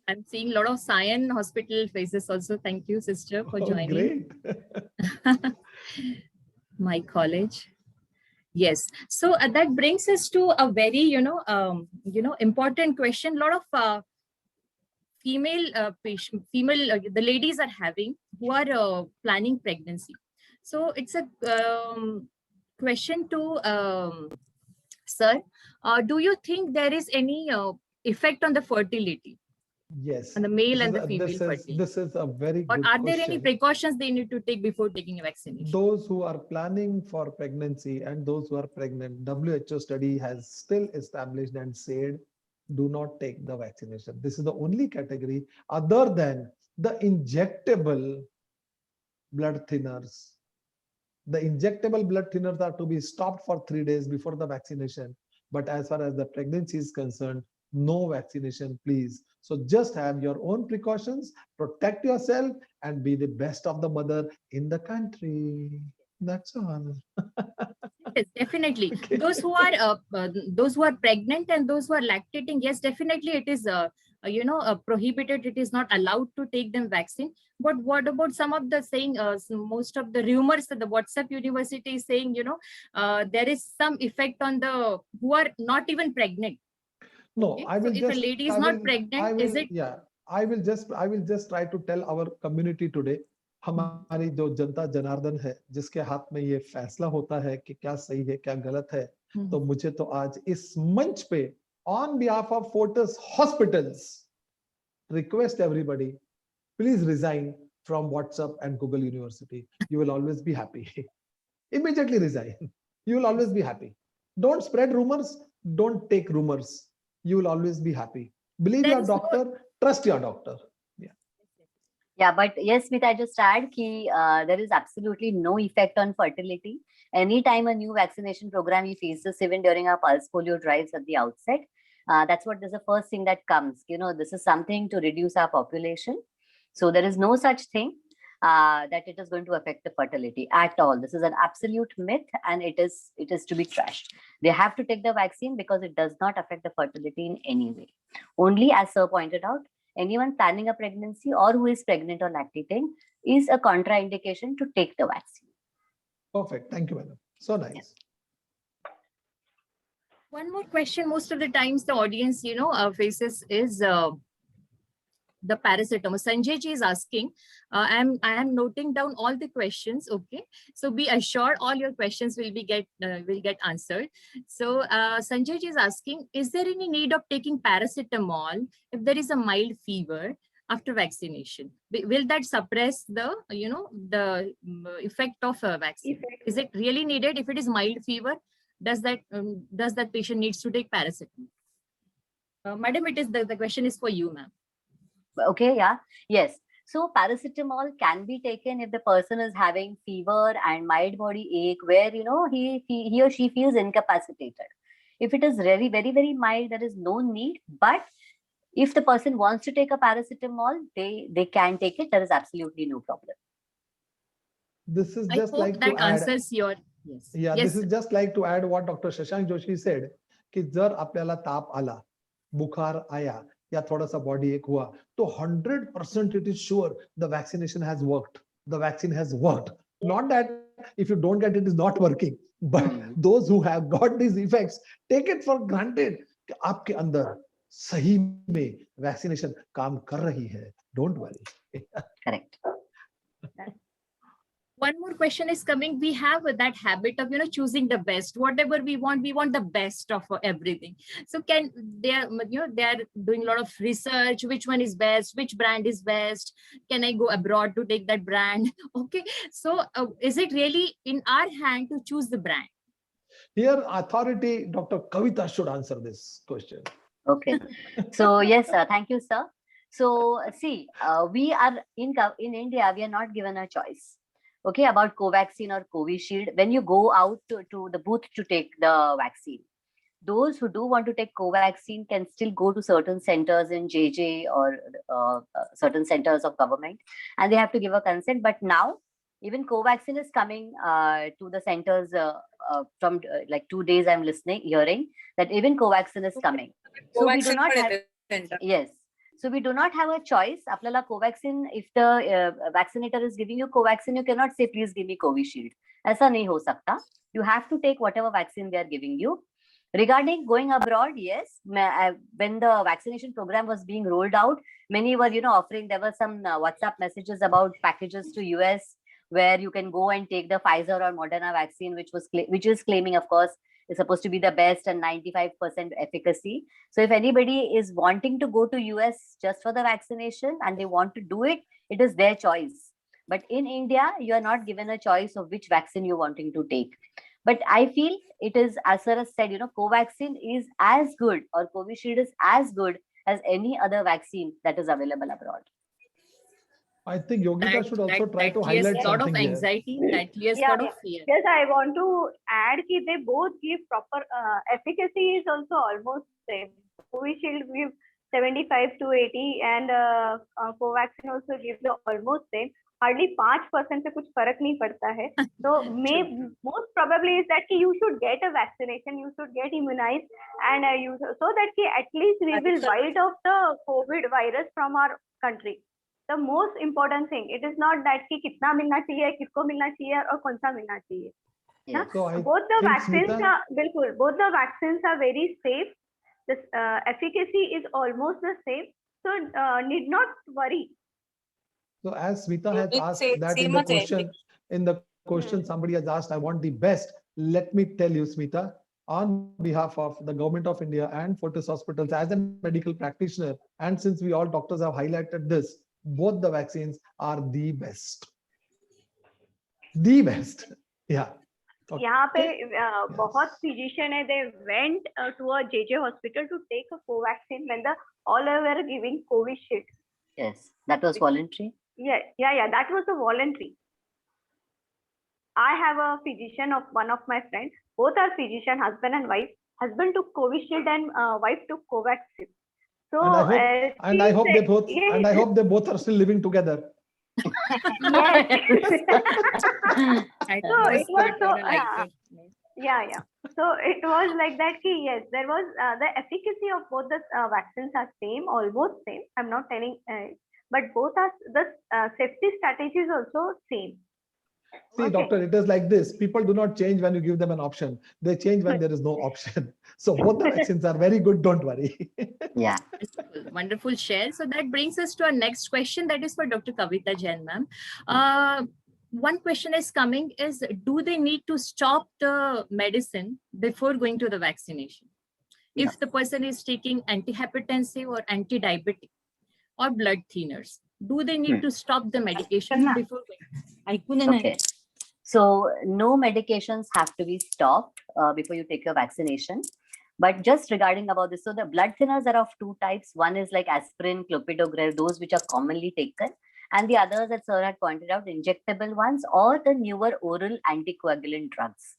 I'm seeing a lot of Sion Hospital faces also. Thank you, sister, for joining. Great. My college. Yes. So that brings us to a very, important question. A lot of female patient, the ladies are having who are planning pregnancy. So it's a question to sir. Do you think there is any effect on the fertility? Yes. On the male and the female fertility. This is a very good question. Are there any precautions they need to take before taking a vaccination? Those who are planning for pregnancy and those who are pregnant, WHO study has still established and said, do not take the vaccination. This is the only category other than the injectable blood thinners. The injectable blood thinners are to be stopped for 3 days before the vaccination. But as far as the pregnancy is concerned, no vaccination, please. So just have your own precautions, protect yourself, and be the best of the mother in the country. That's all. Yes, definitely. Okay. Those who are pregnant and those who are lactating, yes, definitely it is prohibited. It is not allowed to take them vaccine. But what about some of the saying? Most of the rumors that the WhatsApp University is saying, there is some effect on the who are not even pregnant. No, okay? I will. So if a lady is not pregnant, is it? Yeah, I will just try to tell our community today. हमारी जो जनता जनार्दन है, जिसके हाथ में ये फैसला होता है कि क्या सही है क्या गलत है, तो मुझे तो आज इस मंच पे on behalf of Fortis Hospitals request everybody, please resign from WhatsApp and Google University. You will always be happy. Immediately resign. You will always be happy. Don't spread rumors. Don't take rumors. You will always be happy. Believe your doctor. Trust your doctor. Yeah, but yes, Smita, I just add ki there is absolutely no effect on fertility. Anytime a new vaccination program we face this, even during our pulse polio drives at the outset, that's what is the first thing that comes. This is something to reduce our population. So there is no such thing that it is going to affect the fertility at all. This is an absolute myth, and it is to be trashed. They have to take the vaccine because it does not affect the fertility in any way. Only, as Sir pointed out, anyone planning a pregnancy or who is pregnant or lactating is a contraindication to take the vaccine. Perfect. Thank you, madam. So nice. Yes. One more question. Most of the times the audience, faces is the paracetamol. Sanjay ji is asking, I am noting down all the questions. Okay. So be assured all your questions will get answered. So Sanjay ji is asking, is there any need of taking paracetamol if there is a mild fever after vaccination? Will that suppress the, the effect of a vaccine? Is it really needed? If it is mild fever, does that patient needs to take paracetamol? Madam, it is the question is for you, ma'am. Okay, yeah, yes. So paracetamol can be taken if the person is having fever and mild body ache where, he or she feels incapacitated. If it is really very, very mild, there is no need. But if the person wants to take a paracetamol, they can take it. There is absolutely no problem. This is just like that to answers add, your yes. Yeah, yes, this is just like to add what Dr. Shashank Joshi said, कि जर आपल्याला ताप आला, बुखार आया, या थोड़ा सा बॉडी एक हुआ, तो 100% it is sure the vaccination has worked. The vaccine has worked. Not that if you don't get it, is not working. But those who have got these effects, take it for granted कि आपके अंदर सही में vaccination काम कर रही है. Don't worry. Correct. One more question is coming. We have that habit of, choosing the best. Whatever we want the best of everything. So they are doing a lot of research. Which one is best? Which brand is best? Can I go abroad to take that brand? Okay. So is it really in our hand to choose the brand? Here, authority, Dr. Kavita should answer this question. Okay. So yes, sir. Thank you, sir. So see, we are in India, we are not given a choice. Okay, about Covaxin or Covishield. When you go out to the booth to take the vaccine, those who do want to take Covaxin can still go to certain centers in JJ or certain centers of government, and they have to give a consent. But now, even Covaxin is coming to the centers from like 2 days. I'm hearing that even Covaxin is coming. So we do not have, yes. So we do not have a choice. Aplala Covaxin, if the vaccinator is giving you Covaxin, you cannot say, please give me Covishield. Aisa nahi ho sakta. You have to take whatever vaccine they are giving you. Regarding going abroad, yes, when the vaccination program was being rolled out, many were, offering, there were some WhatsApp messages about packages to US where you can go and take the Pfizer or Moderna vaccine, which is claiming, of course, is supposed to be the best and 95% efficacy. So if anybody is wanting to go to US just for the vaccination and they want to do it, it is their choice. But in India, you are not given a choice of which vaccine you're wanting to take. But I feel it is, as Sir has said, Covaxin is as good or Covishield is as good as any other vaccine that is available abroad. I think Yogita should also try to highlight a lot something of anxiety, that clears a lot of fear. Yes, I want to add that they both give proper efficacy is also almost same. Covishield gives 75 to 80 and Covaxin also gives the almost same. Hardly 5% से कुछ फर्क नहीं पड़ता है. So most probably is that you should get a vaccination, you should get immunized, and so that at least we will fight off the COVID virus from our country. The most important thing, it is not that कि कितना मिलना चाहिए, किसको मिलना चाहिए और कौन सा मिलना चाहिए. Yes. So both the vaccines are very safe. The efficacy is almost the same, so need not worry. So as Smita has asked that in the question, somebody has asked, I want the best. Let me tell you, Smita, on behalf of the Government of India and Fortis Hospitals, as a medical practitioner, and since we all doctors have highlighted this, both the vaccines are the best. The best. Yeah. Okay. यहाँ पे बहुत physician है, they went to a JJ hospital to take a Covaxin when all were giving Covishield. Yes, that was voluntary. Yeah, that was a voluntary. I have a physician of one of my friends. Both are physician, husband and wife. Husband took Covishield and wife took Covaxin. So I hope they both are still living together. Yes. So it was So it was like that. Yes, there was the efficacy of both the vaccines are same, almost same. I'm not telling, but both are the safety strategies also same. See, doctor, it is like this. People do not change when you give them an option. They change when there is no option. So both the vaccines are very good. Don't worry. Yeah. Wonderful share. So that brings us to our next question. That is for Dr. Kavita Jain, ma'am. One question is coming is, do they need to stop the medicine before going to the vaccination? Yeah. If the person is taking antihypertensive or anti-diabetic or blood thinners, do they need to stop the medication before going? Okay. So no medications have to be stopped before you take your vaccination. But just regarding about this, so the blood thinners are of two types. One is like aspirin, clopidogrel, those which are commonly taken. And the others that Sir had pointed out, injectable ones or the newer oral anticoagulant drugs.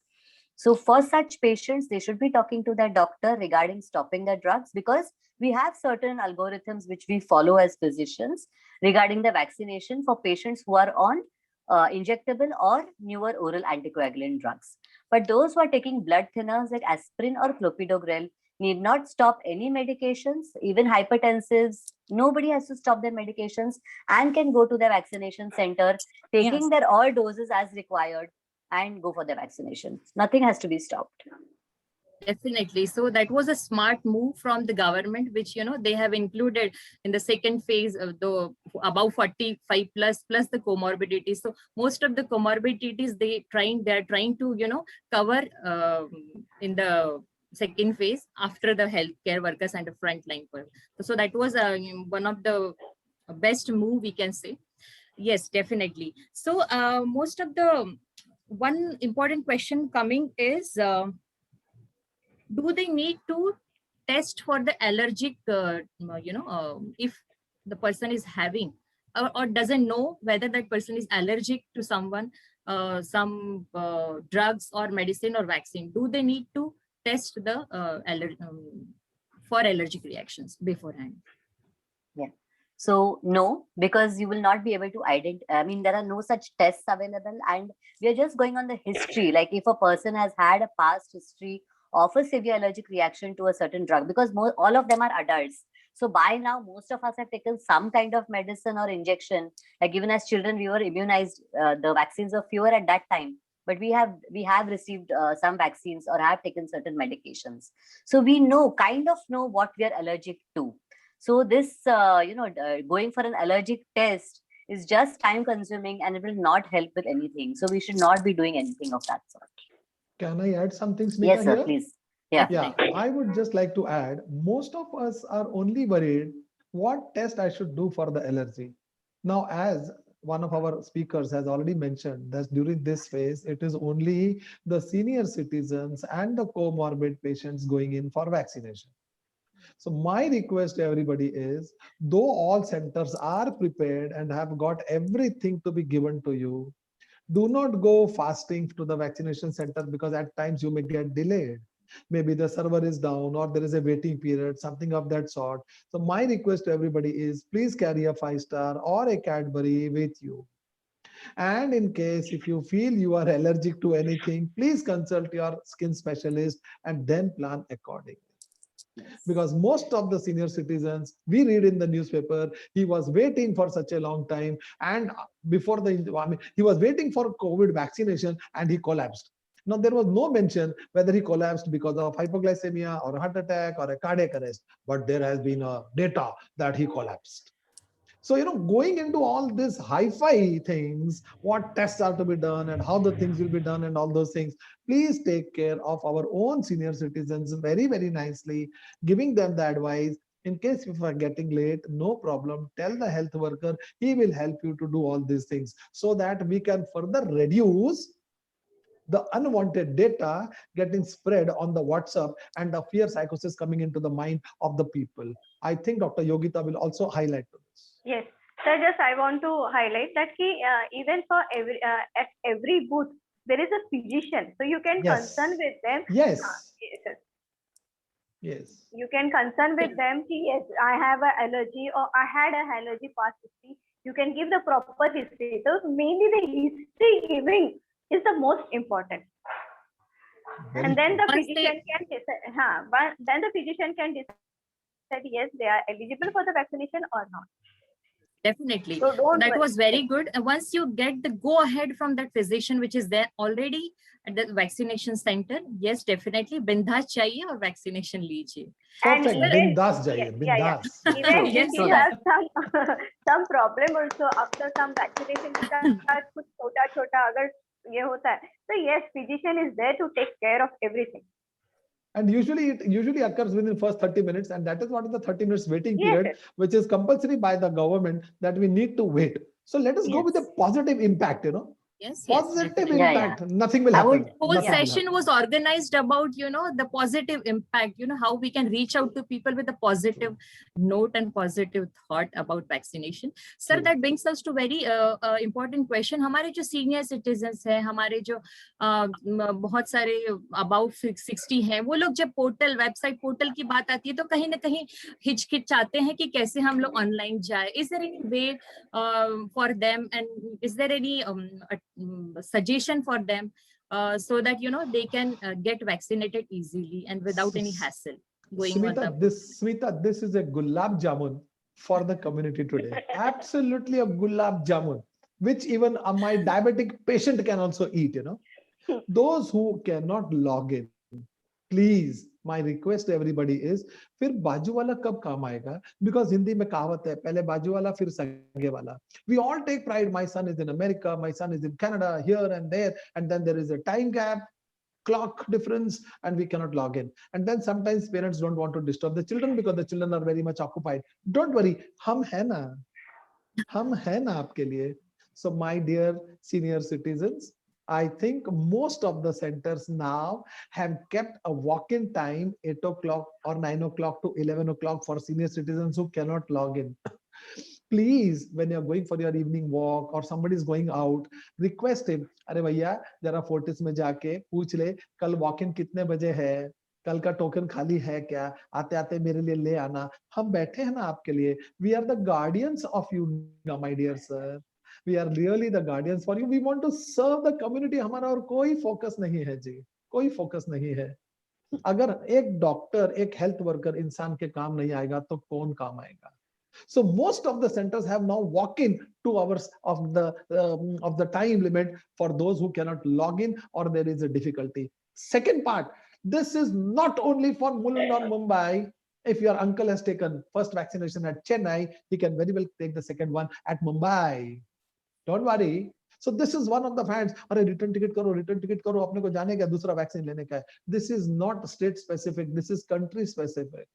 So for such patients, they should be talking to their doctor regarding stopping the drugs, because we have certain algorithms which we follow as physicians regarding the vaccination for patients who are on injectable or newer oral anticoagulant drugs. But those who are taking blood thinners like aspirin or clopidogrel need not stop any medications, even hypertensives. Nobody has to stop their medications and can go to the vaccination center, taking their all doses as required and go for the vaccination. Nothing has to be stopped. Definitely. So that was a smart move from the government, which, they have included in the second phase of the above 45 plus the comorbidities. So most of the comorbidities they're trying to, cover in the second phase after the healthcare workers and the frontline workers. So that was one of the best move we can say. Yes, definitely. So most of the one important question coming is, do they need to test for the allergic, if the person is having or doesn't know whether that person is allergic to someone, some drugs or medicine or vaccine? Do they need to test the for allergic reactions beforehand? Yeah. So no, because you will not be able to identify. I mean, there are no such tests available, and we are just going on the history. Like if a person has had a past history of a severe allergic reaction to a certain drug, because all of them are adults. So by now, most of us have taken some kind of medicine or injection. Like even as children, we were immunized. The vaccines were fewer at that time, but we have received some vaccines or have taken certain medications. So we kind of know what we are allergic to. So this, going for an allergic test is just time consuming and it will not help with anything. So we should not be doing anything of that sort. Can I add something, Smita? Yes, sir, here? please. Yeah. I would just like to add, most of us are only worried what test I should do for the allergy. Now, as one of our speakers has already mentioned, that during this phase, it is only the senior citizens and the comorbid patients going in for vaccination. So my request to everybody is, though all centers are prepared and have got everything to be given to you, do not go fasting to the vaccination center, because at times you may get delayed. Maybe the server is down or there is a waiting period, something of that sort. So my request to everybody is, please carry a 5-star or a Cadbury with you. And in case if you feel you are allergic to anything, please consult your skin specialist and then plan accordingly. Because most of the senior citizens, we read in the newspaper, he was waiting for such a long time, and before he was waiting for COVID vaccination and he collapsed. Now, there was no mention whether he collapsed because of hypoglycemia or a heart attack or a cardiac arrest, but there has been a data that he collapsed. So, going into all this hi-fi things, what tests are to be done and how the things will be done and all those things, please take care of our own senior citizens very, very nicely, giving them the advice. In case if you are getting late, no problem. Tell the health worker, he will help you to do all these things so that we can further reduce the unwanted data getting spread on the WhatsApp and the fear psychosis coming into the mind of the people. I think Dr. Yogita will also highlight to this. Yes, so just I want to highlight that even for at every booth there is a physician, so you can concern with them. Yes. Yes. You can concern with them. Yes, I have an allergy or I had an allergy past history. You can give the proper history. So mainly the history giving is the most important. And then the physician can decide. Then the physician can decide yes, they are eligible for the vaccination or not. Definitely. So that was very good. Once you get the go ahead from that physician, which is there already at the vaccination center, yes, definitely bindas chahiye or vaccination lijiye. Perfect. Bindas chahiye. Bindas. Even if you have some problem also after some vaccination, kuch chota agar ye hota hai, so yes, physician is there to take care of everything. And it occurs within the first 30 minutes, and that is what is the 30 minutes waiting period, which is compulsory by the government that we need to wait. So let us go with a positive impact, Yes, positive impact. Nothing will happen. Whole session was organized about, the positive impact, how we can reach out to people with a positive note and positive thought about vaccination. Sir, that brings us to very important question. हमारे जो senior citizens हैं, हमारे जो बहुत सारे about 60 हैं, वो लोग जब website portal की बात आती है तो कहीं ना कहीं हिचकिचाते हैं कि कैसे हम लोग online जाए. Is there any way for them, and is there any suggestion for them so that they can get vaccinated easily and without any hassle going Smita, this is a gulab jamun for the community today. Absolutely a gulab jamun, which even my diabetic patient can also eat. Those who cannot log in, Please, my request to everybody is, फिर बाजू वाला कब काम आएगा? Because Hindi में कहावत है, पहले बाजू वाला फिर सगे वाला. We all take pride. My son is in America, my son is in Canada, here and there, and then there is a time gap, clock difference, and we cannot log in. And then sometimes parents don't want to disturb the children because the children are very much occupied. Don't worry, हम है ना आपके लिए. So my dear senior citizens, I think most of the centers now have kept a walk-in time 8 o'clock or 9 o'clock to 11 o'clock for senior citizens who cannot log in. Please, when you're going for your evening walk or somebody is going out, request him, अरे भैया जरा Fortis में जाके पूछ ले कल walk-in कितने बजे है, कल का टोकन खाली है क्या, आते आते मेरे लिए ले आना. हम बैठे हैं ना आपके लिए. We are the guardians of you, my dear sir. We are really the guardians for you. We want to serve the community. हमारा और कोई focus नहीं है जी, कोई focus नहीं है. अगर एक डॉक्टर, एक हेल्थ वर्कर इंसान के काम नहीं आएगा तो कौन काम आएगा? So most of the centers have now walk-in 2 hours of the time limit for those who cannot log in or there is a difficulty. Second part, this is not only for Mulund or Mumbai. If your uncle has taken first vaccination at Chennai, he can very well take the second one at Mumbai. Don't worry. So this is one of the fans. अरे return ticket करो अपने को जाने का दूसरा vaccine लेने का है. This is not state specific. This is country specific.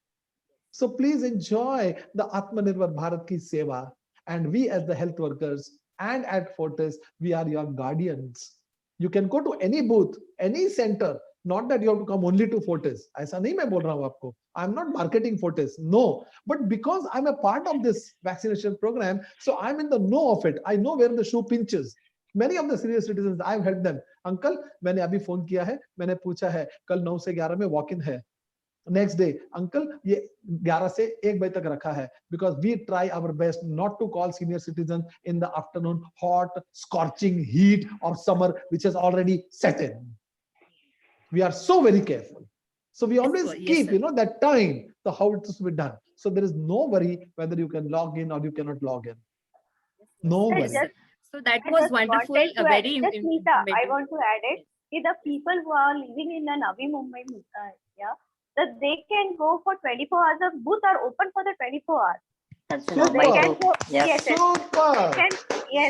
So please enjoy the Atmanirbhar Bharat ki seva. And we as the health workers and at Fortis, we are your guardians. You can go to any booth, any center. Not that you have to come only to Fortis. ऐसा नहीं मैं बोल रहा हूँ आपको. I'm not marketing Fortis. No. But because I'm a part of this vaccination program, so I'm in the know of it. I know where the shoe pinches. Many of the senior citizens, I've helped them. Uncle, मैंने अभी phone किया है, मैंने पूछा है, कल 9 से 11 में walk-in है. Next day, uncle, ये 11 से 1 बजे तक रखा है. Because we try our best not to call senior citizens in the afternoon, hot, scorching heat of summer, which has already set in. We are so very careful. So we always keep, that time, so how it is to be done. So there is no worry whether you can log in or you cannot log in. No worry. So that was wonderful. Very Nita, I want to add it. The people who are living in the Navi Mumbai, that they can go for 24 hours. The booths are open for the 24 hours. Super. They can go, yes, Super.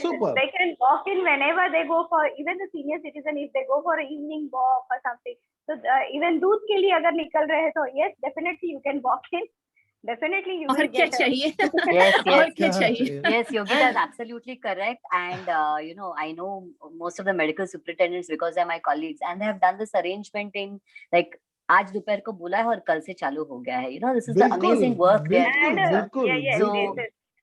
Super. They can walk in whenever they go for, even the senior citizen, if they go for an evening walk or something. So even दूध के लिए अगर निकल रहे हैं तो yes, definitely you can walk in. Definitely you will get Yes, Yogita is absolutely correct. And I know most of the medical superintendents because they're my colleagues, and they have done this arrangement in like आज दोपहर को बोला है और कल से चालू हो गया है. This is the amazing work there.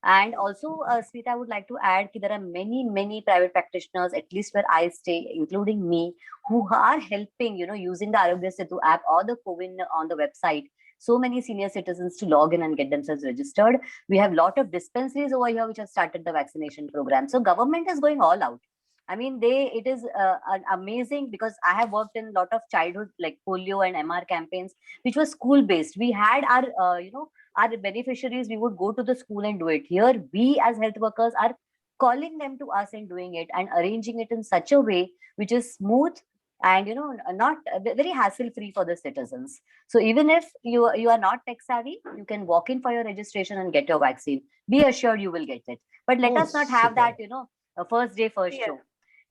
And also, Smita, I would like to add that there are many private practitioners, at least where I stay, including me, who are helping, using the Arogya Setu app or the CoWIN on the website. So many senior citizens to log in and get themselves registered. We have a lot of dispensaries over here which have started the vaccination program. So government is going all out. I mean, it is amazing because I have worked in a lot of childhood like polio and MR campaigns, which was school-based. We had our, our beneficiaries, we would go to the school and do it. Here, we as health workers are calling them to us and doing it and arranging it in such a way which is smooth and, not very hassle-free for the citizens. So even if you are not tech savvy, you can walk in for your registration and get your vaccine. Be assured you will get it. But let us not have that, first day, first show.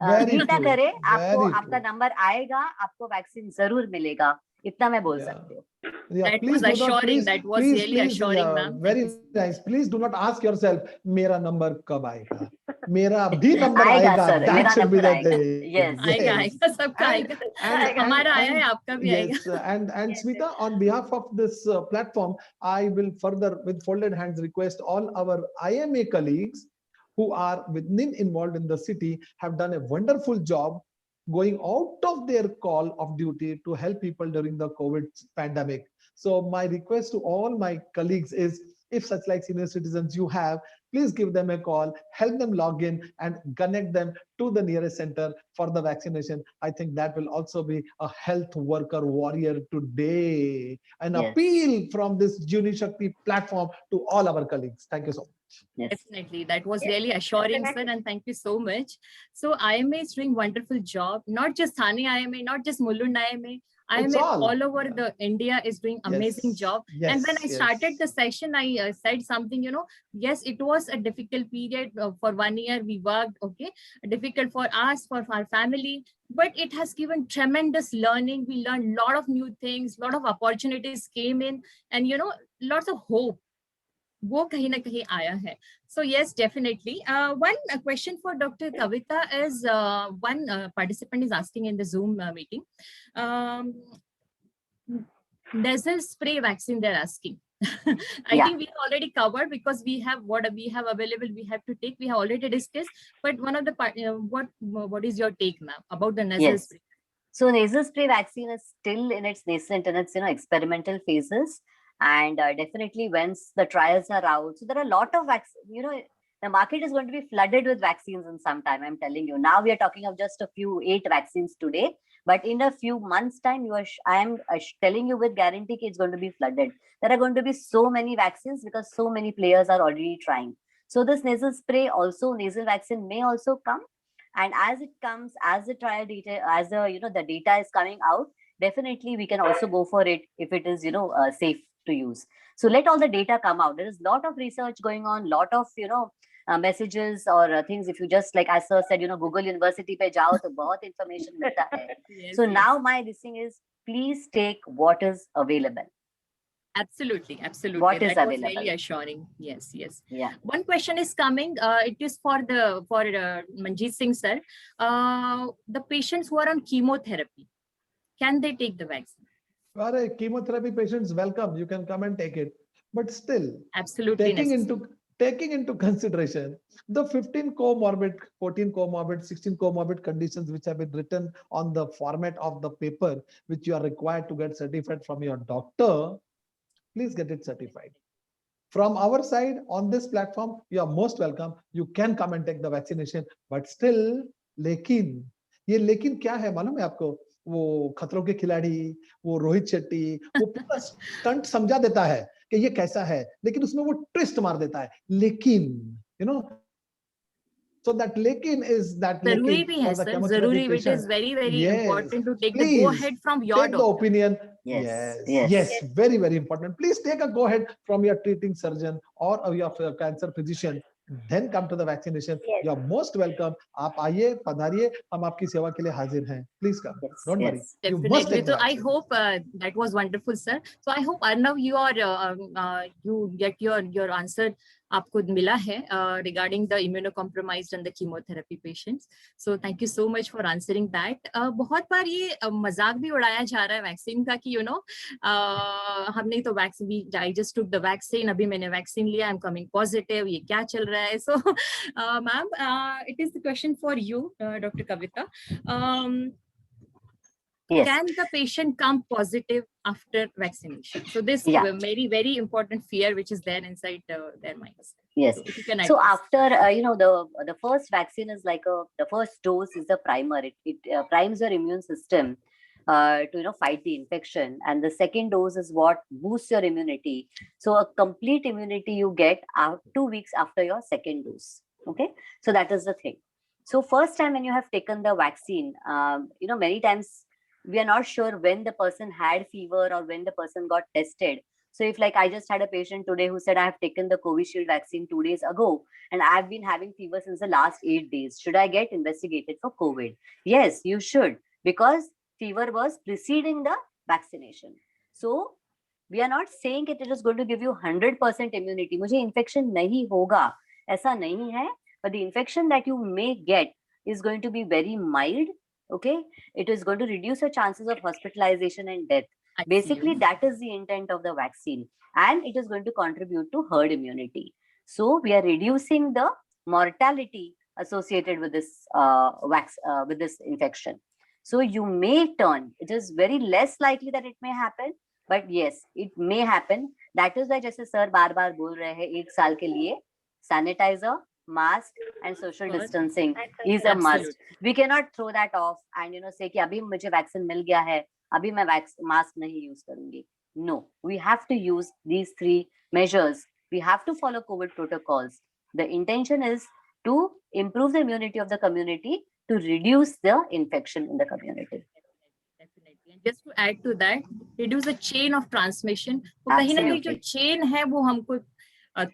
मीठा करे आपको आपका number आएगा आपको vaccine जरूर मिलेगा इतना मैं बोल सकती हूँ. That was assuring. That was really assuring, ma'am. Very nice. Please do not ask yourself, मेरा नंबर कब आएगा? मेरा भी नंबर आएगा. That should be the day. Yes. आएगा सबका आएगा. हमारा आया है आपका भी आएगा. Yes. And Smita, on behalf of this platform, I will further, with folded hands, request all our IMA colleagues who are involved in the city have done a wonderful job going out of their call of duty to help people during the COVID pandemic. So my request to all my colleagues is, if such like senior citizens you have, please give them a call, help them log in and connect them to the nearest center for the vaccination. I think that will also be a health worker warrior today. An appeal from this Juni Shakti platform to all our colleagues. Thank you so much. Yes. Definitely. That was really assuring, sir, and thank you so much. So IMA is doing wonderful job, not just Thane IMA, not just Mulund IMA, I all over the India is doing amazing job. Yes, and when I started the session, I said something, yes, it was a difficult period for 1 year. We worked, okay, difficult for us, for our family, but it has given tremendous learning. We learned a lot of new things, lot of opportunities came in, and lots of hope. वो कहीं ना कहीं आया है. So yes, definitely. One question for Dr. Kavita is, one participant is asking in the Zoom meeting. Nasal spray vaccine they're asking. I think we already covered, because we have what we have available, we have to take. We have already discussed. But one of the what is your take, ma'am, about the nasal spray? So nasal spray vaccine is still in its nascent and its experimental phases. And definitely once the trials are out, so there are a lot of vaccines, the market is going to be flooded with vaccines in some time. I'm telling you, now we are talking of just a few 8 vaccines today, but in a few months time, I am telling you with guarantee it's going to be flooded. There are going to be so many vaccines because so many players are already trying. So this nasal spray also, nasal vaccine may also come. And as it comes, as the trial data, as the data is coming out, definitely we can also go for it if it is, safe to use. So let all the data come out. There is a lot of research going on, lot of, messages or things. If you just, like as sir said, Google University pe jao to bahut information milta hai. So now my this thing is, please take what is available. Absolutely. What is that available? Was really assuring. Yes. Yeah. One question is coming. It is for Manjeet Singh sir. The patients who are on chemotherapy, can they take the vaccine? Chemotherapy patients, welcome. You can come and take it. But still, absolutely taking into consideration the 15 comorbid, 14 comorbid, 16 comorbid conditions which have been written on the format of the paper, which you are required to get certified from your doctor, please get it certified. From our side on this platform, you are most welcome. You can come and take the vaccination, but still, लेकिन क्या है मालूम है आपको? वो खतरों के खिलाड़ी, वो रोहित शेट्टी, वो पूरा स्टंट समझा देता है कि ये कैसा है, लेकिन उसमें वो ट्विस्ट मार देता है. लेकिन, so that lekin is that Zaruri bhi hai, sir. Zaruri, which is very, very important to take the go ahead from your doctor. The opinion. Yes. Very, very important. Please take a go ahead from your treating surgeon or your cancer physician. Then come to the vaccination. You are most welcome. आप आइए, पधारिए, हम आपकी सेवा के लिए हाजिर हैं. Please come. Don't worry. You must take the vaccine. I hope that was wonderful, sir. So I hope Arnav, you get your answer आपको मिला है regarding the immunocompromised and the chemotherapy patients. So thank you so much for answering that. बहुत बार ये मजाक भी उड़ाया जा रहा है वैक्सीन का कि हमने तो vaccine, I just took the vaccine, अभी मैंने वैक्सीन लिया, I'm coming positive, ये क्या चल रहा है? So ma'am, it is the question for you, Dr. Kavita. Can the patient come positive after vaccination? So this is a very, very important fear which is there inside their minds. Yes. So after, the first vaccine is like the first dose is the primer. It primes your immune system to fight the infection, and the second dose is what boosts your immunity. So a complete immunity you get 2 weeks after your second dose. Okay, so that is the thing. So first time when you have taken the vaccine, many times we are not sure when the person had fever or when the person got tested. So if like I just had a patient today who said I have taken the Covishield vaccine 2 days ago and I've been having fever since the last 8 days, should I get investigated for COVID? Yes, you should, because fever was preceding the vaccination. So we are not saying it is going to give you 100% immunity. मुझे infection नहीं होगा, ऐसा नहीं है, but the infection that you may get is going to be very mild. Okay, it is going to reduce your chances of hospitalization and death. Basically, that is the intent of the vaccine, and it is going to contribute to herd immunity. So we are reducing the mortality associated with this with this infection. So you may turn. It is very less likely that it may happen, but yes, it may happen. That is why, जैसे sir बार-बार बोल रहे हैं, 1 साल के लिए sanitizer, mask and social distancing is a must. We cannot throw that off and say कि अभी मुझे vaccine मिल गया है, अभी मैं mask नहीं use करूंगी. No, we have to use these 3 measures. We have to follow COVID protocols. The intention is to improve the immunity of the community, to reduce the infection in the community. Definitely. And just to add to that, reduce the chain of transmission. वो कहीं ना कहीं जो chain है वो हमको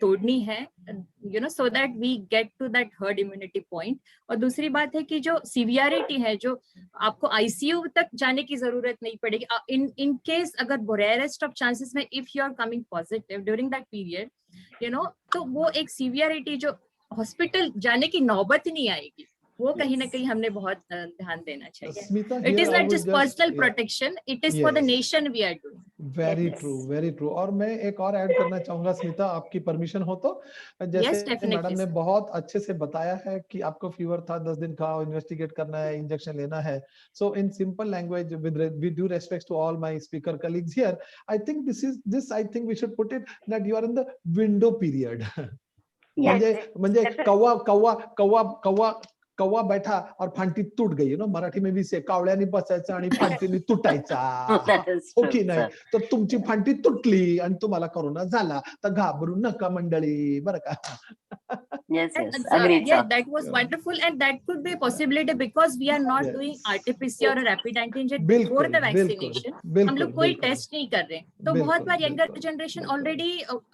तोड़नी है, so that we get to that herd immunity point. और दूसरी बात है कि जो severity है, जो आपको ICU तक जाने की जरूरत नहीं पड़ेगी in case अगर rarest of chances में if you are coming positive during that period, तो वो एक severity जो hospital जाने की नौबत नहीं आएगी, वो कहीं ना कहीं हमने बहुत ध्यान देना चाहिए. It is not just personal protection, it is for the nation we are doing. Very true, very true. और मैं एक और ऐड करना चाहूंगा स्मिता, आपकी परमिशन हो तो. जैसे मैडम ने बहुत अच्छे से बताया है कि आपको फीवर था, 10 दिन का इन्वेस्टिगेट करना है, इंजेक्शन लेना है. So in simple language, with due respect to all my speaker colleagues here, I think I think we should put it that you are in the window period. म्हणजे कौवा बैठा और फांटी तुट गई. मराठी में भी से कावळ्याने बसायचं आणि फांटीने तुटायचा. हो की नाही? तर तुमची फांटी तुटली आणि तुम्हाला कोरोना झाला तर घाबरू नका मंडळी, बरं का? Yes, agreed. Yeah, that was wonderful, and that could be a possibility because we are not doing RT-PCR or rapid antigen before the vaccination. हम लोग कोई टेस्ट नहीं कर रहे, तो बहुत बार younger generation already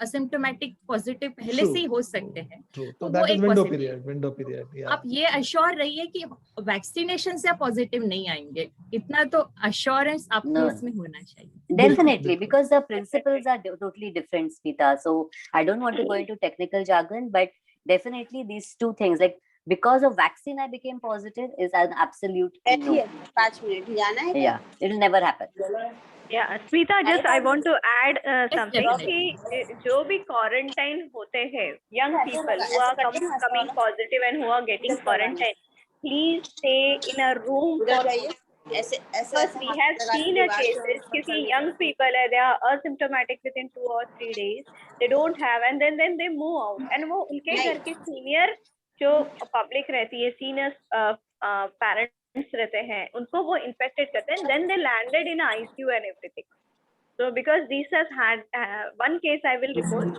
asymptomatic positive पहले से ही हो सकते हैं. तो that is window period. आप ये अश्योर रहिए कि वैक्सीनेशन से आप पॉजिटिव नहीं आएंगे, इतना तो अश्योरेंस आपको इसमें होना चाहिए. Definitely, because the principles are totally different, Smita. So I don't want to go into technical jargon, but definitely these two things, like because of vaccine I became positive, is an absolute no. 5 minutes जाना है. Yeah, it will never happen. Yeah, Smita, just I want to add something कि जो भी quarantine होते हैं, young people who are coming positive and who are getting quarantine, please stay in a room for. Because we have seen a cases, because young people they are asymptomatic within 2 or 3 days, they don't have, and then they move out, and वो उनके घर के senior जो public रहती है, senior parents रहते हैं, उनको वो infected करते हैं, then they landed in ICU and everything. So because this has had one case I will report,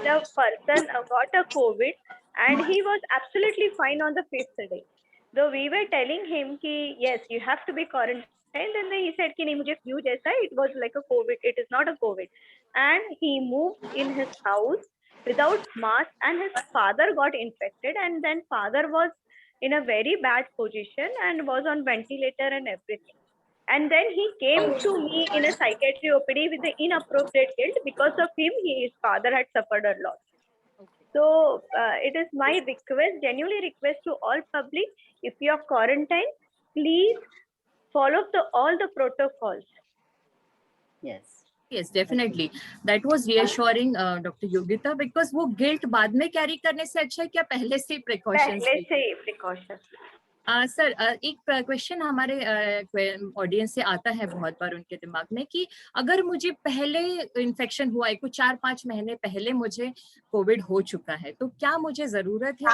the person got a COVID and he was absolutely fine on the 5th day. Though we were telling him ki yes, you have to be quarantined, and then he said ki nahi, mujhe flu jaisa hai, it was like a COVID, it is not a COVID. And he moved in his house without mask, and his father got infected, and then father was in a very bad position and was on ventilator and everything. And then he came to me in a psychiatry OPD with the inappropriate guilt. Because of him, his father had suffered a lot. So it is my request, genuinely request to all public, if you are quarantined, please follow all the protocols. Yes, definitely. That was reassuring, Dr. Yogita, because वो guilt बाद में carry करने से अच्छा है क्या पहले से precautions. सर एक क्वेश्चन हमारे ऑडियंस से आता है बहुत बार उनके दिमाग में कि अगर मुझे पहले इन्फेक्शन हुआ है, कुछ 4-5 महीने पहले मुझे कोविड हो चुका है, तो क्या मुझे जरूरत है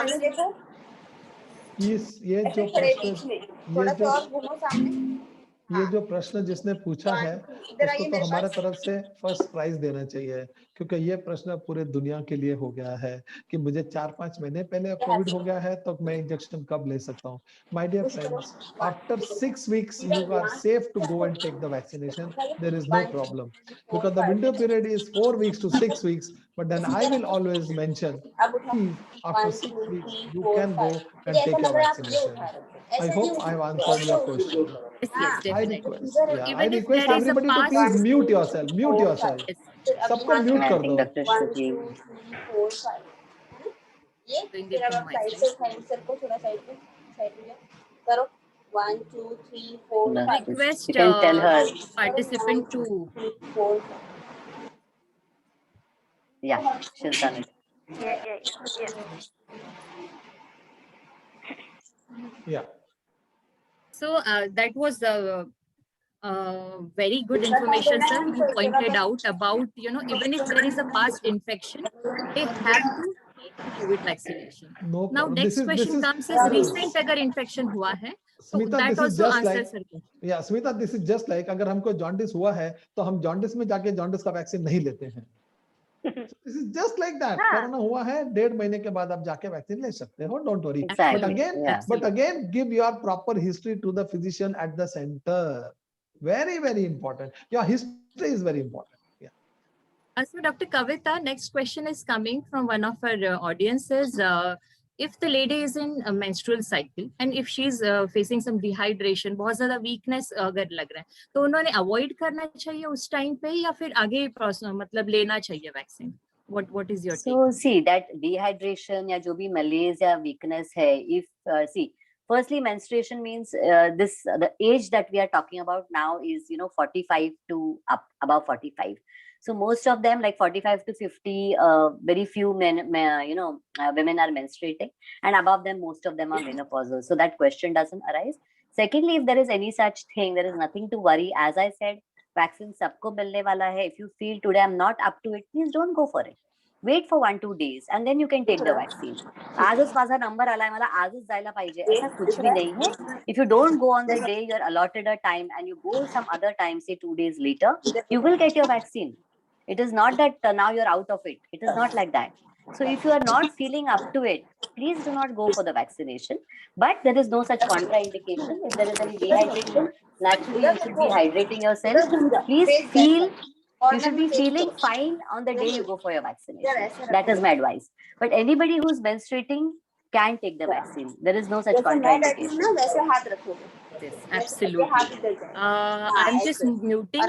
ये जो प्रश्न जिसने पूछा है उसको तो हमारे तरफ से फर्स्ट प्राइज देना चाहिए, क्योंकि ये प्रश्न पूरे दुनिया के लिए हो गया है कि मुझे 4-5 महीने पहले कोविड हो गया है तो मैं इंजेक्शन कब ले सकता हूँ. My dear friends, after 6 weeks you are safe to go and take the vaccination. There is no problem, because the window period is 4 weeks to 6 weeks. But then I will always mention, after 6 weeks you can go and take your vaccination. I hope I have answered your question. Yes, I request everybody to please mute yourself. सबको mute कर दो. करो 1 2 3 4 5. Request participant to. Yeah, she's done it. Yeah. So that was very good information, sir. You pointed out about, even if there is a past infection, they have to take COVID vaccination. No now problem. next question comes is recent अगर infection हुआ है, so that also answers sir. Yeah, Smita, this is just like अगर हमको jaundice हुआ है तो हम jaundice में जाके जॉन्डिस का वैक्सीन नहीं लेते हैं. This is just like that. Corona हुआ है, 1.5 महीने के बाद आप जाके वैक्सीन ले सकते हो. Don't worry. Exactly. But again, give your proper history to the physician at the center. Very, very important. Your history is very important. Yeah. So Dr. Kavita, next question is coming from one of our audiences. If the lady is in a menstrual cycle and if she's facing some dehydration, बहुत ज़्यादा weakness अगर लग रहा है, तो उन्होंने avoid करना चाहिए उस time पे या फिर आगे मतलब लेना चाहिए vaccine? What is your take? So see that dehydration या जो भी malaise या weakness है, if see, firstly menstruation means the age that we are talking about now is 45 to up, above 45. So most of them, like 45 to 50, very few women are menstruating, and above them most of them are menopausal. So that question doesn't arise. Secondly, if there is any such thing, there is nothing to worry. As I said, vaccine sabko milne wala hai. If you feel today I'm not up to it, please don't go for it. Wait for 1-2 days and then you can take the vaccine. आजच माझा number आलाय मला आजच जायला पाहिजे ऐसा कुछ भी नहीं है. If you don't go on the day you're allotted a time and you go some other time, say 2 days later, you will get your vaccine. It is not that now you're out of it. It is not like that. So if you are not feeling up to it, please do not go for the vaccination. But there is no such contraindication. If there is any dehydration, naturally you should be hydrating yourself. You should be feeling fine on the day you go for your vaccination. That is my advice. But anybody who's menstruating can take the vaccine. There is no such contraindication. Yes, absolutely. I'm just muting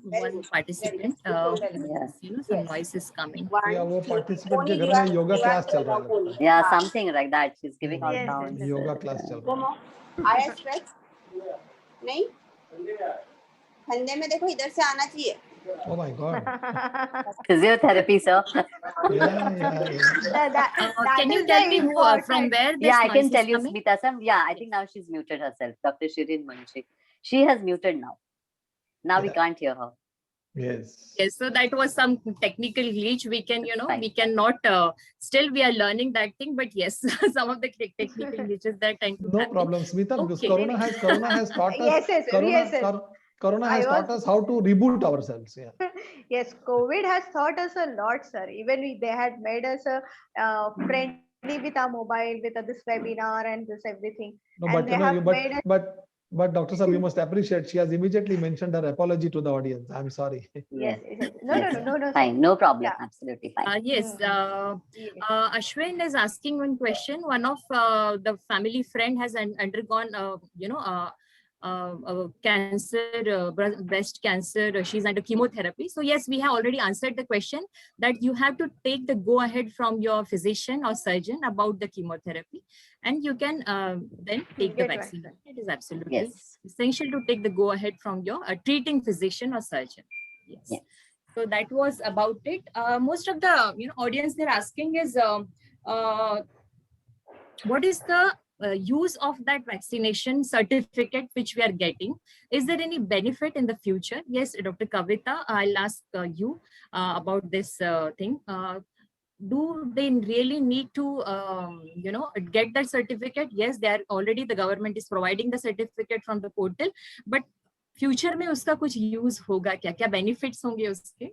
one participant. Some noise is coming. Yeah, वो participant के घर में yoga class चल रहा है. Yeah, something like that. She's giving all sounds. Yoga class चल रहा है. आया स्ट्रेच नहीं कंधे में देखो इधर से आना चाहिए. Oh my God. Physiotherapy, sir. Yeah. Can you tell me from where this I can noise tell is you, coming? Smita. Yeah, I think now she's muted herself. Dr. Shirin Munshi. She has muted now. Now we can't hear her. Yes. Yes, so that was some technical glitch. We can, we cannot, still we are learning that thing, but yes, some of the technical glitches that tend to No happen. problem, Smita, because Okay. Corona has taught us. Corona has taught us how to reboot ourselves. Yeah. Yes, COVID has taught us a lot, sir. Even they had made us friendly with our mobile, with this webinar and this everything. No, And but Dr. Sab, you must appreciate she has immediately mentioned her apology to the audience. I'm sorry. Yes. No. Fine, no problem. Yeah. Absolutely fine. Yes, Ashwin is asking one question. One of the family friend has undergone, cancer, breast cancer. She's under chemotherapy. So yes, we have already answered the question that you have to take the go ahead from your physician or surgeon about the chemotherapy, and you can then take the vaccine. It is absolutely essential to take the go ahead from your treating physician or surgeon. Yes. So that was about it. Most of the audience they're asking is what is the use of that vaccination certificate which we are getting? Is there any benefit in the future? Yes, Dr. Kavita, I'll ask you about this thing. Do they really need to, get that certificate? Yes, the government is providing the certificate from the portal, but future में उसका कुछ use होगा क्या benefits होंगे उसके?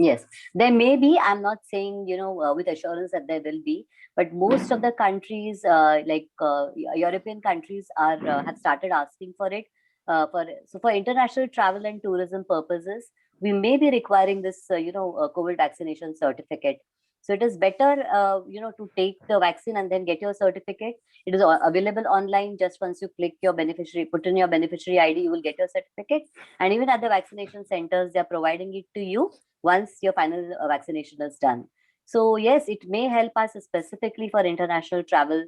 Yes, there may be. I'm not saying, with assurance that there will be, but most of the countries, European countries, have started asking for it. For international travel and tourism purposes, we may be requiring this, COVID vaccination certificate. So it is better, to take the vaccine and then get your certificate. It is available online. Just once you click your beneficiary, put in your beneficiary ID, you will get your certificate. And even at the vaccination centers, they are providing it to you once your final vaccination is done. So yes, it may help us specifically for international travel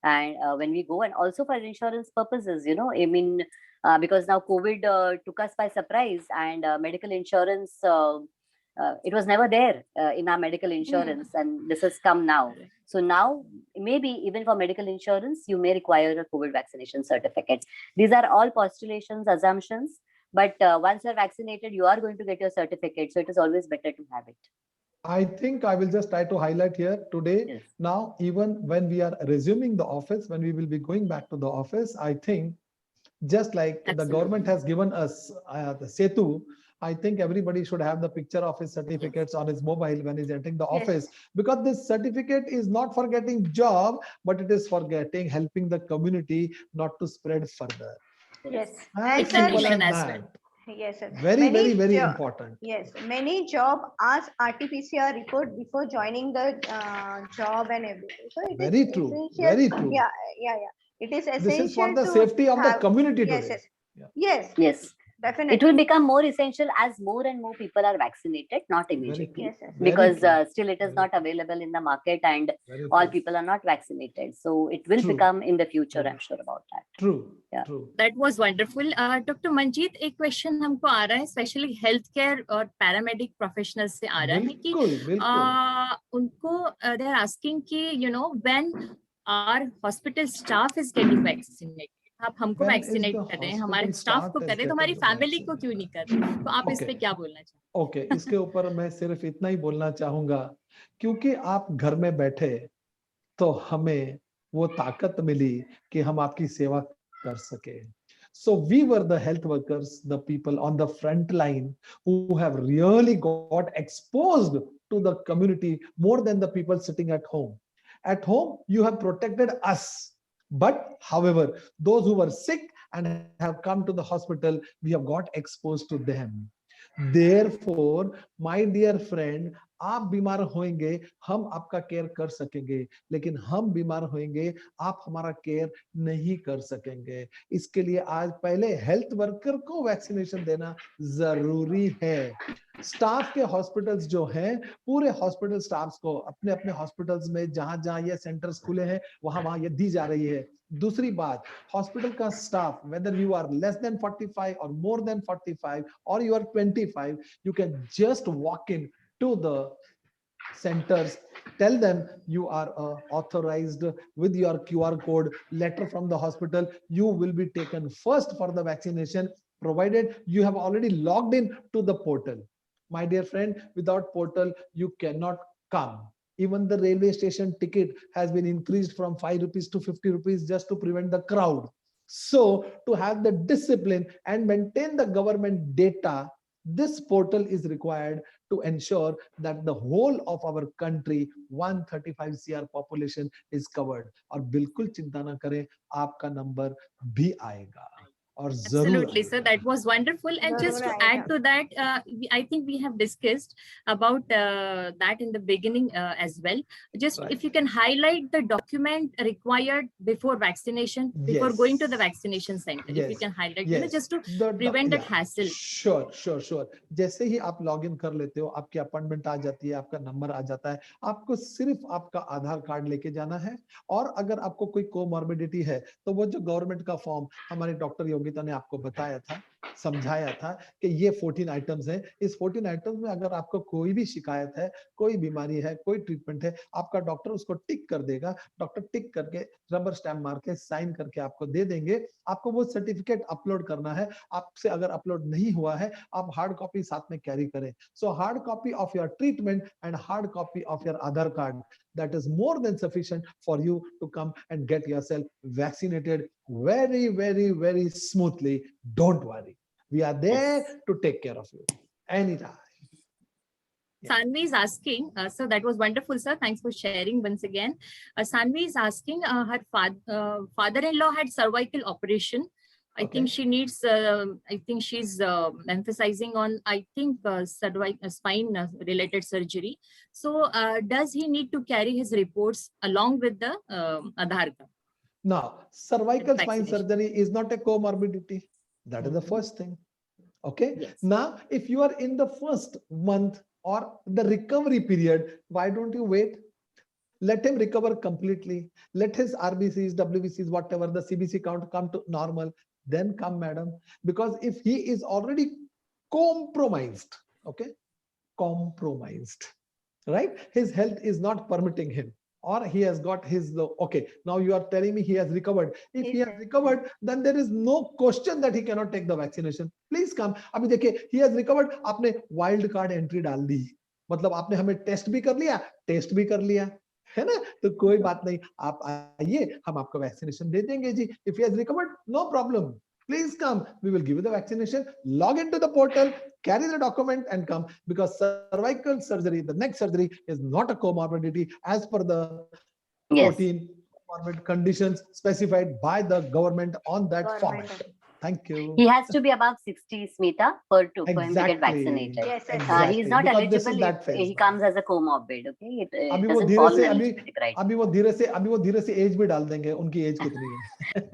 and when we go, and also for insurance purposes, because now COVID took us by surprise, and medical insurance, it was never there in our medical insurance, and this has come now. So now maybe even for medical insurance, you may require a COVID vaccination certificate. These are all postulations, assumptions. But once you're vaccinated, you are going to get your certificate. So it is always better to have it. I think I will just try to highlight here today. Yes. Now, even when we are resuming the office, when we will be going back to the office, I think just like the government has given us the Setu, I think everybody should have the picture of his certificates on his mobile when he's entering the office, because this certificate is not for getting job, but it is for helping the community not to spread further. Yes. As Sir, simple as as that. Yes, sir. Very, Many very jo- important. Yes, many job ask RT-PCR report before joining the job and everything. So it is Very true. essential. Very true. Yeah, yeah, yeah. It is This is for essential the to safety of the have. community Yes, today. yes, yes, Yes. definitely. It will become more essential as more and more people are vaccinated, not Very immediately. true. Yes, yes. Very Because true. still it is Very not true. available in the market and Very all true. people are not vaccinated. So it will True. become in the future, True. I'm sure about that. True. Yeah. True. That was wonderful. Dr. Manjeet, एक question हमको आ रहा है, especially healthcare और paramedic professionals से आ रहा है कि उनको they are asking कि when our hospital staff is getting vaccinated, आप हमको वैक्सीनेट कर रहे हैं, हमारे स्टाफ को कर रहे हैं, तो हमारी फैमिली को क्यों नहीं कर रहे? तो आप इस पे क्या बोलना चाहते? ओके, इसके ऊपर मैं सिर्फ इतना ही बोलना चाहूंगा, क्योंकि आप घर में बैठे तो हमें वो ताकत मिली कि हम आपकी सेवा कर सके. So we were the health workers, the people on the front line who have really got exposed to the community more than the people sitting at home. At home, you have protected us. But however, those who were sick and have come to the hospital, we have got exposed to them. Therefore, my dear friend, आप बीमार होंगे, हम आपका care कर सकेंगे, लेकिन हम बीमार होंगे, आप हमारा केयर नहीं कर सकेंगे. इसके लिए आज पहले हेल्थ वर्कर को वैक्सीनेशन देना जरूरी है. स्टाफ के हॉस्पिटल्स जो हैं, पूरे हॉस्पिटल स्टाफ्स को अपने अपने हॉस्पिटल्स में जहां-जहां ये सेंटर्स खुले हैं, वहां ये दी जा रही है. दूसरी बात, हॉस्पिटल का staff, whether you are less than 45 or more than 45 or you are 25, you can just walk in to the centers, tell them you are authorized with your QR code letter from the hospital. You will be taken first for the vaccination, provided you have already logged in to the portal. My dear friend, without portal, you cannot come. Even the railway station ticket has been increased from 5 rupees to 50 rupees just to prevent the crowd. So to have the discipline and maintain the government data, this portal is required to ensure that the whole of our country 135 CR population is covered. और बिल्कुल चिंता ना करें, आपका number भी आएगा. Absolutely, sir. That was wonderful. And just to add to that, I think we have discussed about that in the beginning as well. Just if you can highlight the document required before vaccination, before going to the vaccination center, if you can highlight, just to prevent that hassle. Sure. जैसे ही आप login कर लेते हो, आपकी appointment आ जाती है, आपका number आ जाता है, आपको सिर्फ आपका आधार कार्ड लेके जाना है. और अगर आपको कोई कोमॉर्बिडिटी है, तो वो जो गवर्नमेंट का फॉर्म हमारे डॉक्टर योगिता ने आपको बताया था, समझाया था कि ये 14 आइटम्स हैं. इस 14 आइटम्स में अगर आपको कोई भी शिकायत है, कोई बीमारी है, कोई ट्रीटमेंट है, आपका डॉक्टर उसको टिक कर देगा. डॉक्टर टिक करके रबर स्टैम्प मार के साइन करके आपको दे देंगे. आपको वो सर्टिफिकेट अपलोड करना है. आपसे अगर अपलोड नहीं हुआ है, आप हार्ड कॉपी साथ में कैरी करें. So hard copy of your treatment and hard copy of your Aadhaar card, that is more than sufficient for you to come and get yourself vaccinated very smoothly. Don't worry, we are there to take care of you anytime. Sanvi is asking, so that was wonderful, sir. Thanks for sharing once again. Sanvi is asking, her father-in-law had cervical operation. I think she needs, I think she's emphasizing on, cervical spine related surgery. So does he need to carry his reports along with the Aadhaar card? Now, cervical spine surgery is not a comorbidity. That is the first thing. Okay. Yes. Now, if you are in the first month or the recovery period, why don't you wait? Let him recover completely. Let his RBCs, WBCs, whatever, the CBC count come to normal. Then come, madam. Because if he is already compromised, okay, right? His health is not permitting him, or he has got his, okay, now you are telling me he has recovered. If he has recovered, then there is no question that he cannot take the vaccination. Please come. अभी देखिए, he has recovered, आपने wild card entry डाल दी. मतलब आपने हमें test भी कर लिया, टेस्ट भी कर लिया, है ना? तो कोई बात नहीं, आप आइए, हम आपको वैक्सीनेशन दे देंगे जी. If he has recovered, no problem. Please come. We will give you the vaccination. Log into the portal, carry the document and come, because cervical surgery, the neck surgery, is not a comorbidity as per the 14 comorbid conditions specified by the government on that format. Thank you. He has to be above 60, Smita, for him to get vaccinated. Yes, Exactly. He is not Because this is eligible that if phase he now. comes as a comorbid. Okay, it अभी वो doesn't धीरे fall से in अभी eligibility criteria. अभी वो धीरे से as भी डाल देंगे, उनकी एज कितनी है.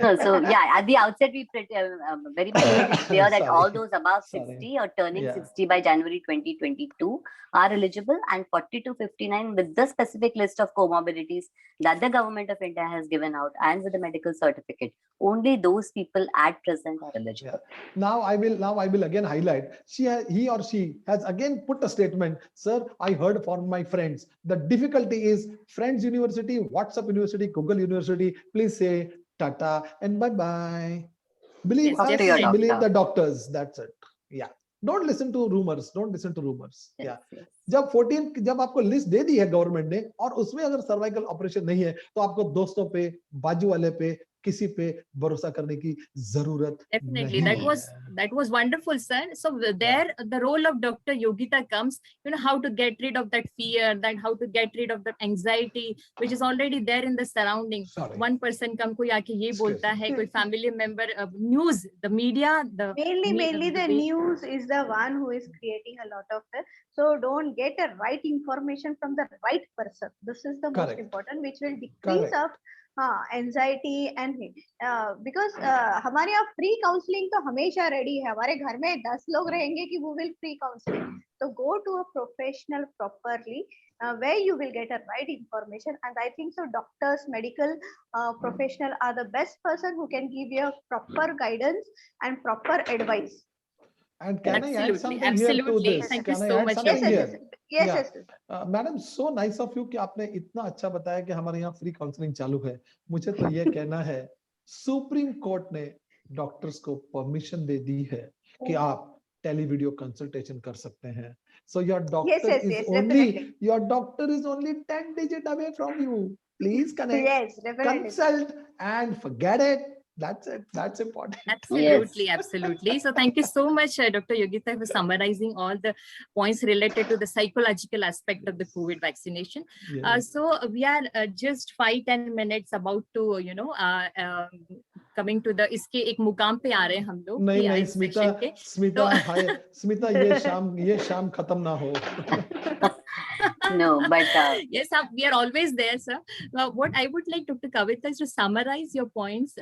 No, so yeah, at the outset we very much made it clear that all Sorry. those above Sorry. 60 or turning Yeah. 60 by January 2022 are eligible, and 40 to 59 with the specific list of comorbidities that the government of India has given out and with the medical certificate. Only those people at present are eligible. Now I will again highlight. He or she has again put a statement. Sir, I heard from my friends. The difficulty is Friends University, WhatsApp University, Google University. Please say tata and bye bye. Believe Yes, us, definitely. believe the doctors. That's it. Yeah. Don't listen to rumors. Don't listen to rumors. Yes, Yeah. yes. जब आपको list दे दी है government ने और उसमें अगर cervical operation नहीं है तो आपको दोस्तों पे, बाजू वाले पे, किसी पे भरोसा करने की जरूरत Definitely, नहीं that was wonderful, sir. So there, the role of Dr. Yogita comes. How to get rid of that fear, that how to get rid of that anxiety, which is already there in the surrounding. Sorry. One person कम कोई आके ये Excuse बोलता है, कोई family member, news, the media, Mainly the news is the one who is creating a lot of the, so don't get a right information from the right person. This is the most Correct. important, which will decrease Correct. of anxiety and because हमारे यहाँ free counselling तो हमेशा ready है. हमारे घर में 10 लोग रहेंगे कि वो विल फ्री काउंसलिंग. तो go to a professional properly where you will get a right information, and I think so doctors, medical professional are the best person who can give you a proper guidance and proper advice. And can I add something here to Absolutely. this? Thank Can you I so add much. something here? Yes. Madam, so nice of you कि आपने इतना अच्छा बताया कि हमारे यहाँ free counselling चालू है. मुझे तो ये कहना है, सुप्रीम कोर्ट ने डॉक्टर्स को परमिशन दे दी है कि आप टेली वीडियो कंसल्टेशन कर सकते हैं. So your doctor is only 10 digit away from you. Please connect, Yes, definitely. consult, and forget it. That's it. That's important. Absolutely, Yes. absolutely. So thank you so much, Dr. Yogita, for summarizing all the points related to the psychological aspect of the COVID vaccination. Yes. So we are just 5-10 minutes about to, coming to the इसके एक मुकाम पे आ रहे हैं हम लोग. नहीं स्मिता ये शाम खत्म ना हो. No, but yes, we are always there, sir. What I would like Dr. Kavita is to summarize your points,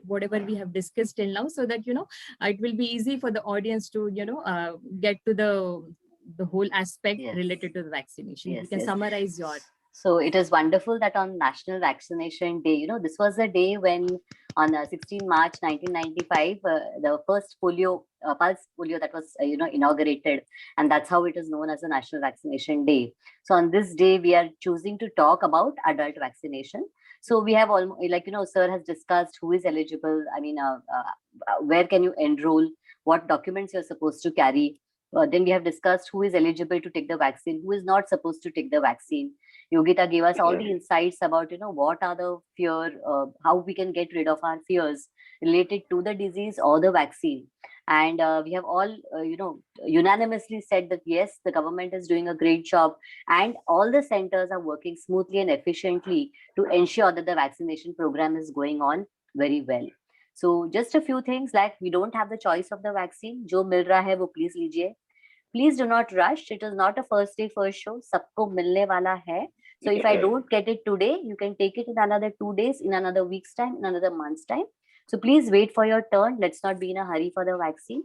whatever we have discussed till now, so that it will be easy for the audience to get to the whole aspect related to the vaccination. Yes, you can summarize your. So it is wonderful that on National Vaccination Day, this was a day when on 16 March 1995, the first pulse polio that was, inaugurated. And that's how it is known as the National Vaccination Day. So on this day, we are choosing to talk about adult vaccination. So we have sir has discussed who is eligible. I mean, where can you enroll, what documents you're supposed to carry. Then we have discussed who is eligible to take the vaccine, who is not supposed to take the vaccine. Yogita gave us all the insights about, what are the fear, how we can get rid of our fears related to the disease or the vaccine. And we have all, unanimously said that, yes, the government is doing a great job and all the centers are working smoothly and efficiently to ensure that the vaccination program is going on very well. So just a few things, like we don't have the choice of the vaccine. Jo mil raha hai, wo please lijiye. Please do not rush. It is not a first day, first show. Sabko milne wala hai. So if I don't get it today, you can take it in another 2 days, in another week's time, in another month's time. So please wait for your turn. Let's not be in a hurry for the vaccine.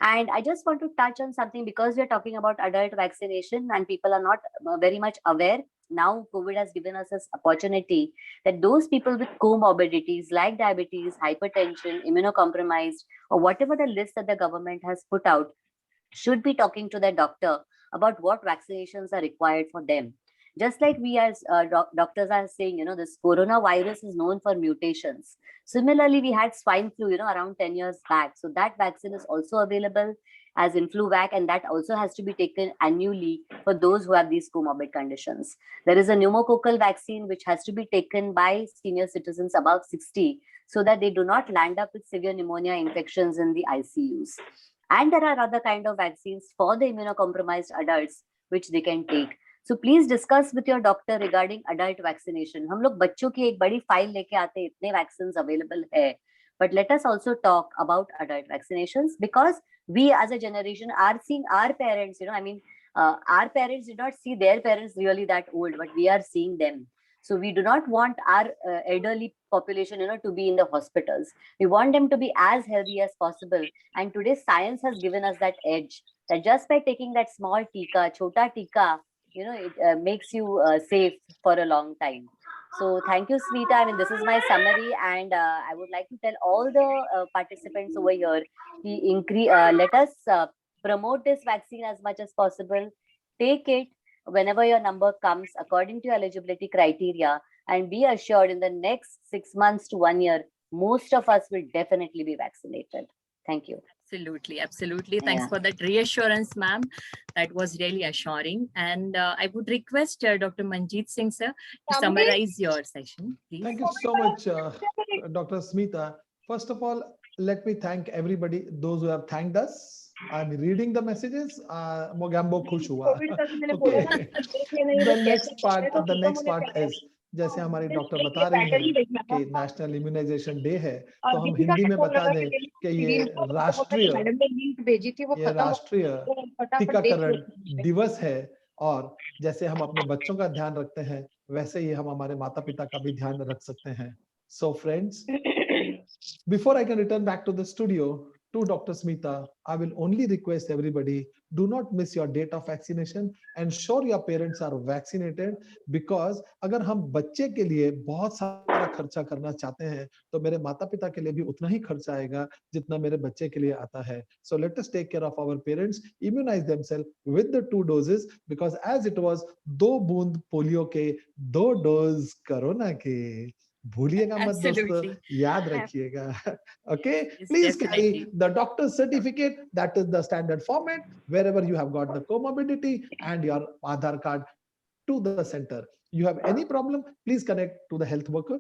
And I just want to touch on something, because we are talking about adult vaccination and people are not very much aware. Now COVID has given us this opportunity that those people with comorbidities like diabetes, hypertension, immunocompromised, or whatever the list that the government has put out, should be talking to their doctor about what vaccinations are required for them. Just like we as doctors are saying, this coronavirus is known for mutations. Similarly, we had swine flu, around 10 years back. So that vaccine is also available as Influvac, and that also has to be taken annually for those who have these comorbid conditions. There is a pneumococcal vaccine which has to be taken by senior citizens above 60 so that they do not land up with severe pneumonia infections in the ICUs. And there are other kind of vaccines for the immunocompromised adults which they can take. So please discuss with your doctor regarding adult vaccination. हम लोग बच्चों की एक बड़ी file लेके आते हैं, इतने vaccines available है. But let us also talk about adult vaccinations, because we as a generation are seeing our parents, our parents did not see their parents really that old, but we are seeing them. So we do not want our elderly population, to be in the hospitals. We want them to be as healthy as possible. And today science has given us that edge, that just by taking that small tika, chota tika, it makes you safe for a long time. So thank you, Smita. I mean, this is my summary, and I would like to tell all the participants over here, let us promote this vaccine as much as possible. Take it whenever your number comes according to your eligibility criteria, and be assured in the next 6 months to 1 year, most of us will definitely be vaccinated. Thank you. Absolutely, absolutely. Thanks Yeah. for that reassurance, ma'am. That was really assuring. And I would request Dr. Manjeet Singh, sir, to summarize your session, please. Thank you so much, Dr. Smita. First of all, let me thank everybody, those who have thanked us. I'm reading the messages. Mogambo khush hua. Okay. The next part is, जैसे हमारी doctor बता रही हैं कि national immunisation day है, तो हम हिंदी में बता दें कि ये राष्ट्रीय टीकाकरण दिवस है, और जैसे हम अपने बच्चों का ध्यान रखते हैं, वैसे ही हम हमारे माता पिता का भी ध्यान रख सकते हैं. So friends, before I can return back to the studio to Dr. Smita, I will only request everybody, do not miss your date of vaccination. Ensure your parents are vaccinated, because अगर हम बच्चे के लिए बहुत सारा खर्चा करना चाहते हैं, तो मेरे माता पिता के लिए भी उतना ही खर्चा आएगा जितना मेरे बच्चे के लिए आता है. So let us take care of our parents, immunize themselves with the 2 doses, because as it was, 2 बूंद पोलियो के, 2 डोज कोरोना के. भूलिएगा मत दोस्तों, याद रखिएगा. Okay, please carry the doctor's certificate. That is the standard format. Wherever you have got the comorbidity, and your Aadhaar card to the center. You have any problem, please connect to the health worker,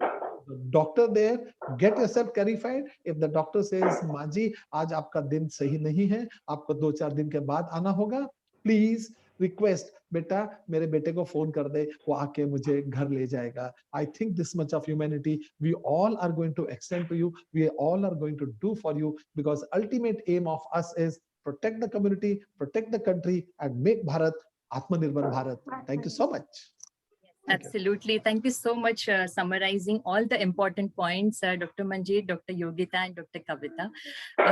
the doctor there. Get yourself clarified. If the doctor says, माजी आज आपका दिन सही नहीं है, आपको 2-4 दिन के बाद आना होगा, please request, बेटा मेरे बेटे को फोन कर दे, वो आके मुझे घर ले जाएगा. I think this much of humanity we all are going to extend to you. We all are going to do for you, because ultimate aim of us is protect the community, protect the country, and make Bharat Atmanirbhar Bharat. Thank you so much. Absolutely. Thank you so much summarizing all the important points, Dr. Manjeet, Dr. Yogita, and Dr. Kavita.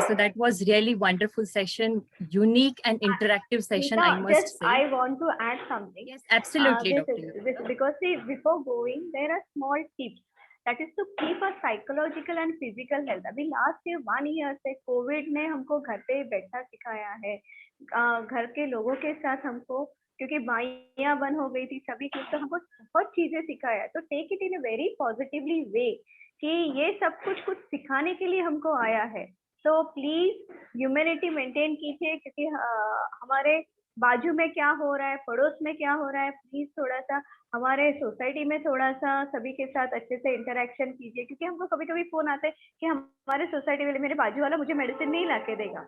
So that was really wonderful session, unique and interactive session, I must say. I want to add something. Yes, absolutely, Dr. Because see, before going, there are small tips. That is to keep a psychological and physical health. अभी last 1 year से Covid ने हमको घर पे बैठना सिखाया है. घर के लोगों के साथ हमको, क्योंकि बाइयां बंद हो गई थी सभी की, तो हमको बहुत चीजें सिखाया. तो take it in a very positively way कि ये सब कुछ सिखाने के लिए हमको आया है. तो प्लीज ह्यूमैनिटी मेंटेन कीजिए, क्योंकि हमारे बाजू में क्या हो रहा है, पड़ोस में क्या हो रहा है, प्लीज थोड़ा सा हमारे सोसाइटी में थोड़ा सा सभी के साथ अच्छे से इंटरेक्शन कीजिए. क्योंकि हमको कभी कभी फोन आते हैं कि हमारे सोसाइटी वाले, मेरे बाजू वाला मुझे मेडिसिन नहीं ला के देगा.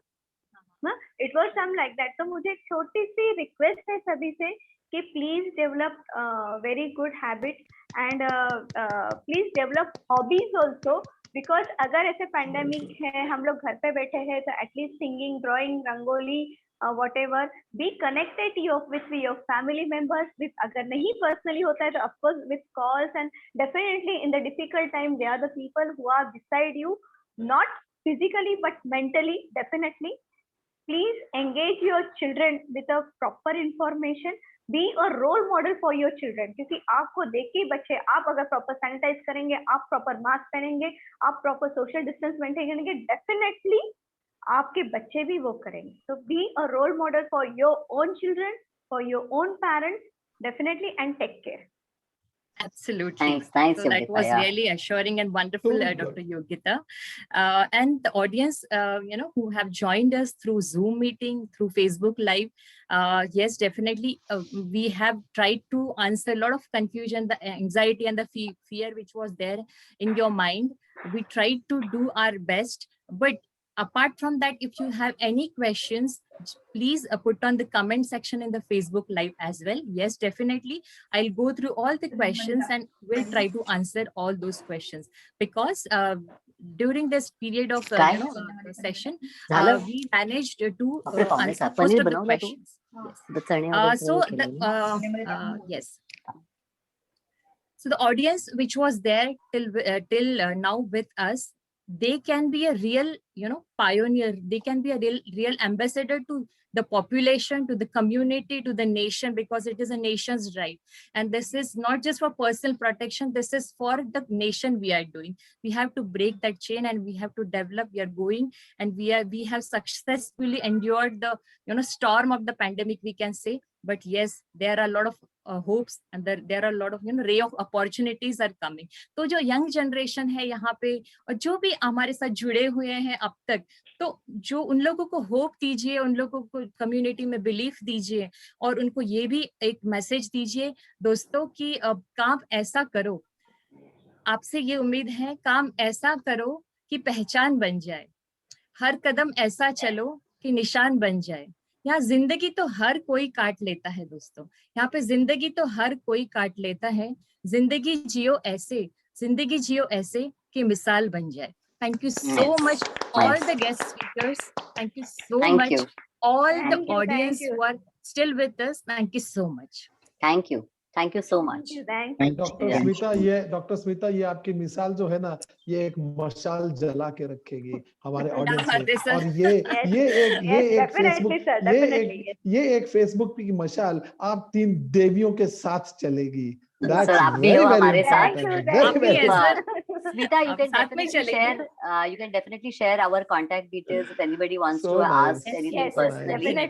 It was some like that. तो मुझे एक छोटी सी रिक्वेस्ट है सभी से कि please develop very good habit, and please develop hobbies also. Because अगर ऐसे पैंडेमिक है, हम लोग घर पे बैठे हैं, तो at least singing, drawing, rangoli, whatever, be connected with your family members. With अगर नहीं personally होता है तो of course with calls, and definitely in the difficult time they are the people who are beside you, not physically but mentally. Definitely please engage your children with a proper information. Be a role model for your children, क्योंकि आपको देख के बच्चे, आप अगर proper sanitise करेंगे, आप proper mask पहनेंगे, आप प्रॉपर सोशल डिस्टेंस मेंटेन करेंगे, डेफिनेटली आपके बच्चे भी वो करेंगे. So be a role model for your own children, for your own parents, definitely, and take care. Absolutely. Thanks, so that Yogita, was yeah. really assuring and wonderful, Dr. Yogita. And the audience, who have joined us through Zoom meeting, through Facebook Live. Yes, definitely. We have tried to answer a lot of confusion, the anxiety and the fear which was there in your mind. We tried to do our best, but apart from that, if you have any questions, please put on the comment section in the Facebook Live as well. Yes, definitely. I'll go through all the questions and we'll try to answer all those questions, because during this period of काय? session, झालं? we managed to बापरे, पाहुणे answer Saheb, most paneer of the बनवलं तू? questions. Yes. The चणे वगैरे So सगळं केलेलं ना? yes. So the audience which was there till now with us, they can be a real, pioneer. They can be a real ambassador to the population, to the community, to the nation, because it is a nation's right. And this is not just for personal protection. This is for the nation we are doing. We have to break that chain and we have to develop. We are going and we have successfully endured the, storm of the pandemic, we can say. But yes, there are a lot of hopes and there are a lot of ray of opportunities are coming. तो जो young generation है यहाँ पे और जो भी हमारे साथ जुड़े हुए हैं अब तक, तो जो उन लोगों को होप दीजिए, उन लोगों को कम्युनिटी में बिलीफ दीजिए और उनको ये भी एक मैसेज दीजिए दोस्तों कि अब काम ऐसा करो, आपसे ये उम्मीद है, काम ऐसा करो कि पहचान बन जाए, हर कदम ऐसा चलो कि निशान बन जाए। यहाँ जिंदगी तो हर कोई काट लेता है दोस्तों, यहाँ पे जिंदगी तो हर कोई काट लेता है, जिंदगी जियो ऐसे कि मिसाल बन जाए। Thank you so much all the guest speakers. Thank you so much all the audience who are still with us. Thank you so much. Thank you so much. Doctor Smita, ये आपकी मिसाल जो है ना, ये एक मशाल जला के रखेगी हमारे ऑडियंस में। और ये एक फेसबुक की मशाल आप 3 देवियों के साथ चलेगी। That's very important. Smita, you can definitely share our contact details if anybody wants to ask anything personally.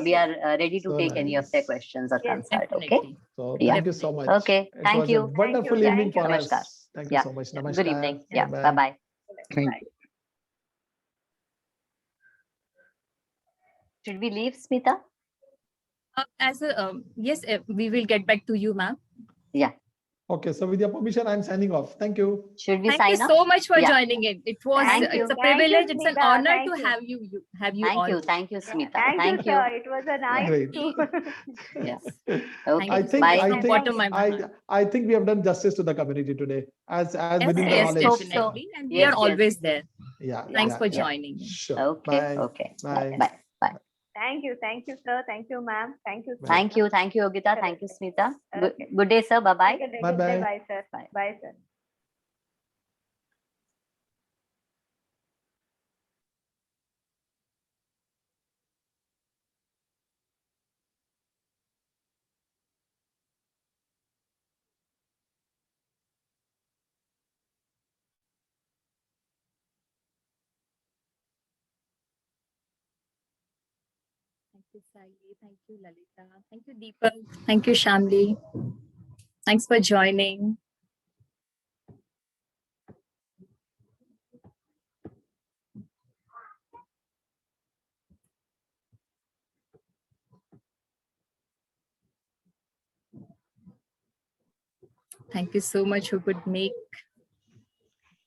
We are ready to take any of their questions or consult. Okay. So thank you so much. Okay. Thank you. Wonderful evening for us. Thank you so much. Good Namaskar. evening. Yeah. Bye bye. Should we leave, Smita? Yes, we will get back to you, ma'am. Yeah. Okay, so with your permission, I'm signing off. Thank you. Should we Thank sign you up? so much for joining in. It's a privilege. It's an Smita. honor Thank to you. have you. Thank you, Smita. Thank you, sir. It was a nice Great. to Yes. Thank Okay. you. Bye. I think we have done justice to the community today, as within the Yes, knowledge. definitely. And we Yes, are always there. Yeah. Thanks for yeah. joining. Sure. Okay. Bye. Okay. Bye. Bye. Bye. Thank you, sir. Thank you, ma'am. Thank you. Thank you, Yogita. Thank you, Smita. Okay. Good day, sir. Bye bye. Good day. Bye-bye. Bye, sir. Bye. Bye, sir. Thank you, Saili. Thank you, Lalita. Thank you, Deepak. Thank you, Shamli. Thanks for joining. Thank you so much who could make.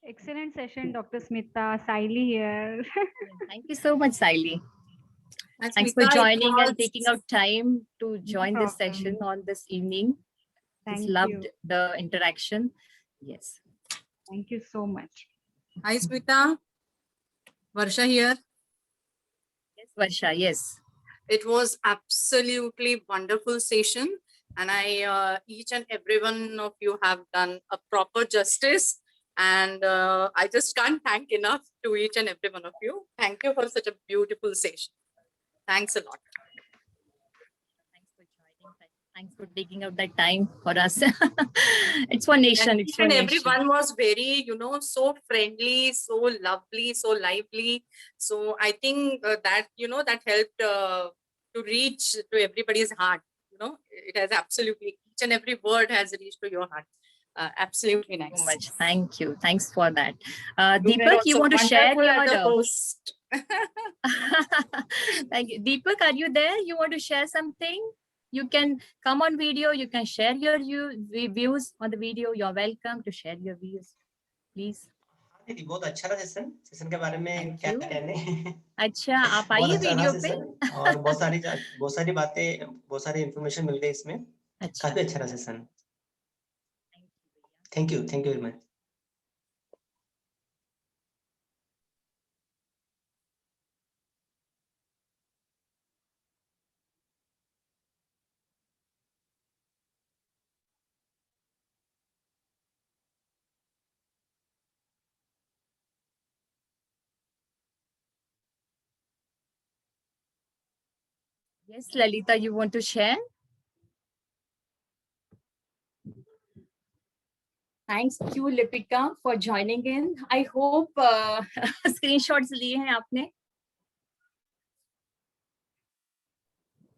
Excellent session, Dr. Smita. Saili here. Thank you so much, Saili. And Thanks for Smita, it joining and was- taking out time to join this problem. session on this evening. Just Thank loved you. the interaction. Yes. Thank you so much. Hi, Smita. Varsha here. Yes, Varsha. Yes. It was absolutely wonderful session, and each and every one of you have done a proper justice, and I just can't thank enough to each and every one of you. Thank you for such a beautiful session. Thanks a lot. Thanks for joining. Thanks for taking out that time for us. It's for nation. And It's each for and nation. everyone was very, so friendly, so lovely, so lively. So I think that helped to reach to everybody's heart. It has absolutely, each and every word has reached to your heart. Absolutely nice. So much. Thank you. Thanks for that. You were Deepak, you also want to share wonderful as a your... host. Thank you. Deepak, are you there? You want to share something? You can come on video. You can share your views on the video. You're welcome to share your views. Please. दीदी बहुत अच्छा रहा session के बारे में Thank क्या you. कहने अच्छा, आप बहुत आइए अच्छा वीडियो रहा पे। सेशन और बहुत सारी बातें बहुत सारी इंफॉर्मेशन मिल गई इसमें अच्छा, काफी अच्छा रहा session thank you very much Yes, Lalita, you want to share? Thanks you, Lipika, for joining in. I hope screenshots लिए हैं आपने.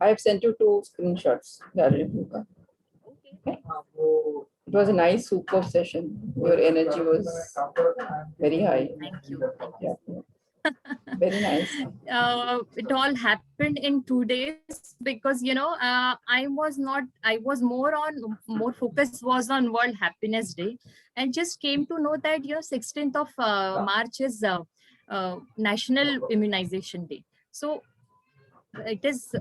I have sent you 2 screenshots. Okay. It was a nice, superb session. Your energy was very high. Thank you. Thank you. Yeah. Very nice. It all happened in 2 days because I was more focus was on World Happiness Day, and just came to know that 16th of March is National Immunization Day. So it is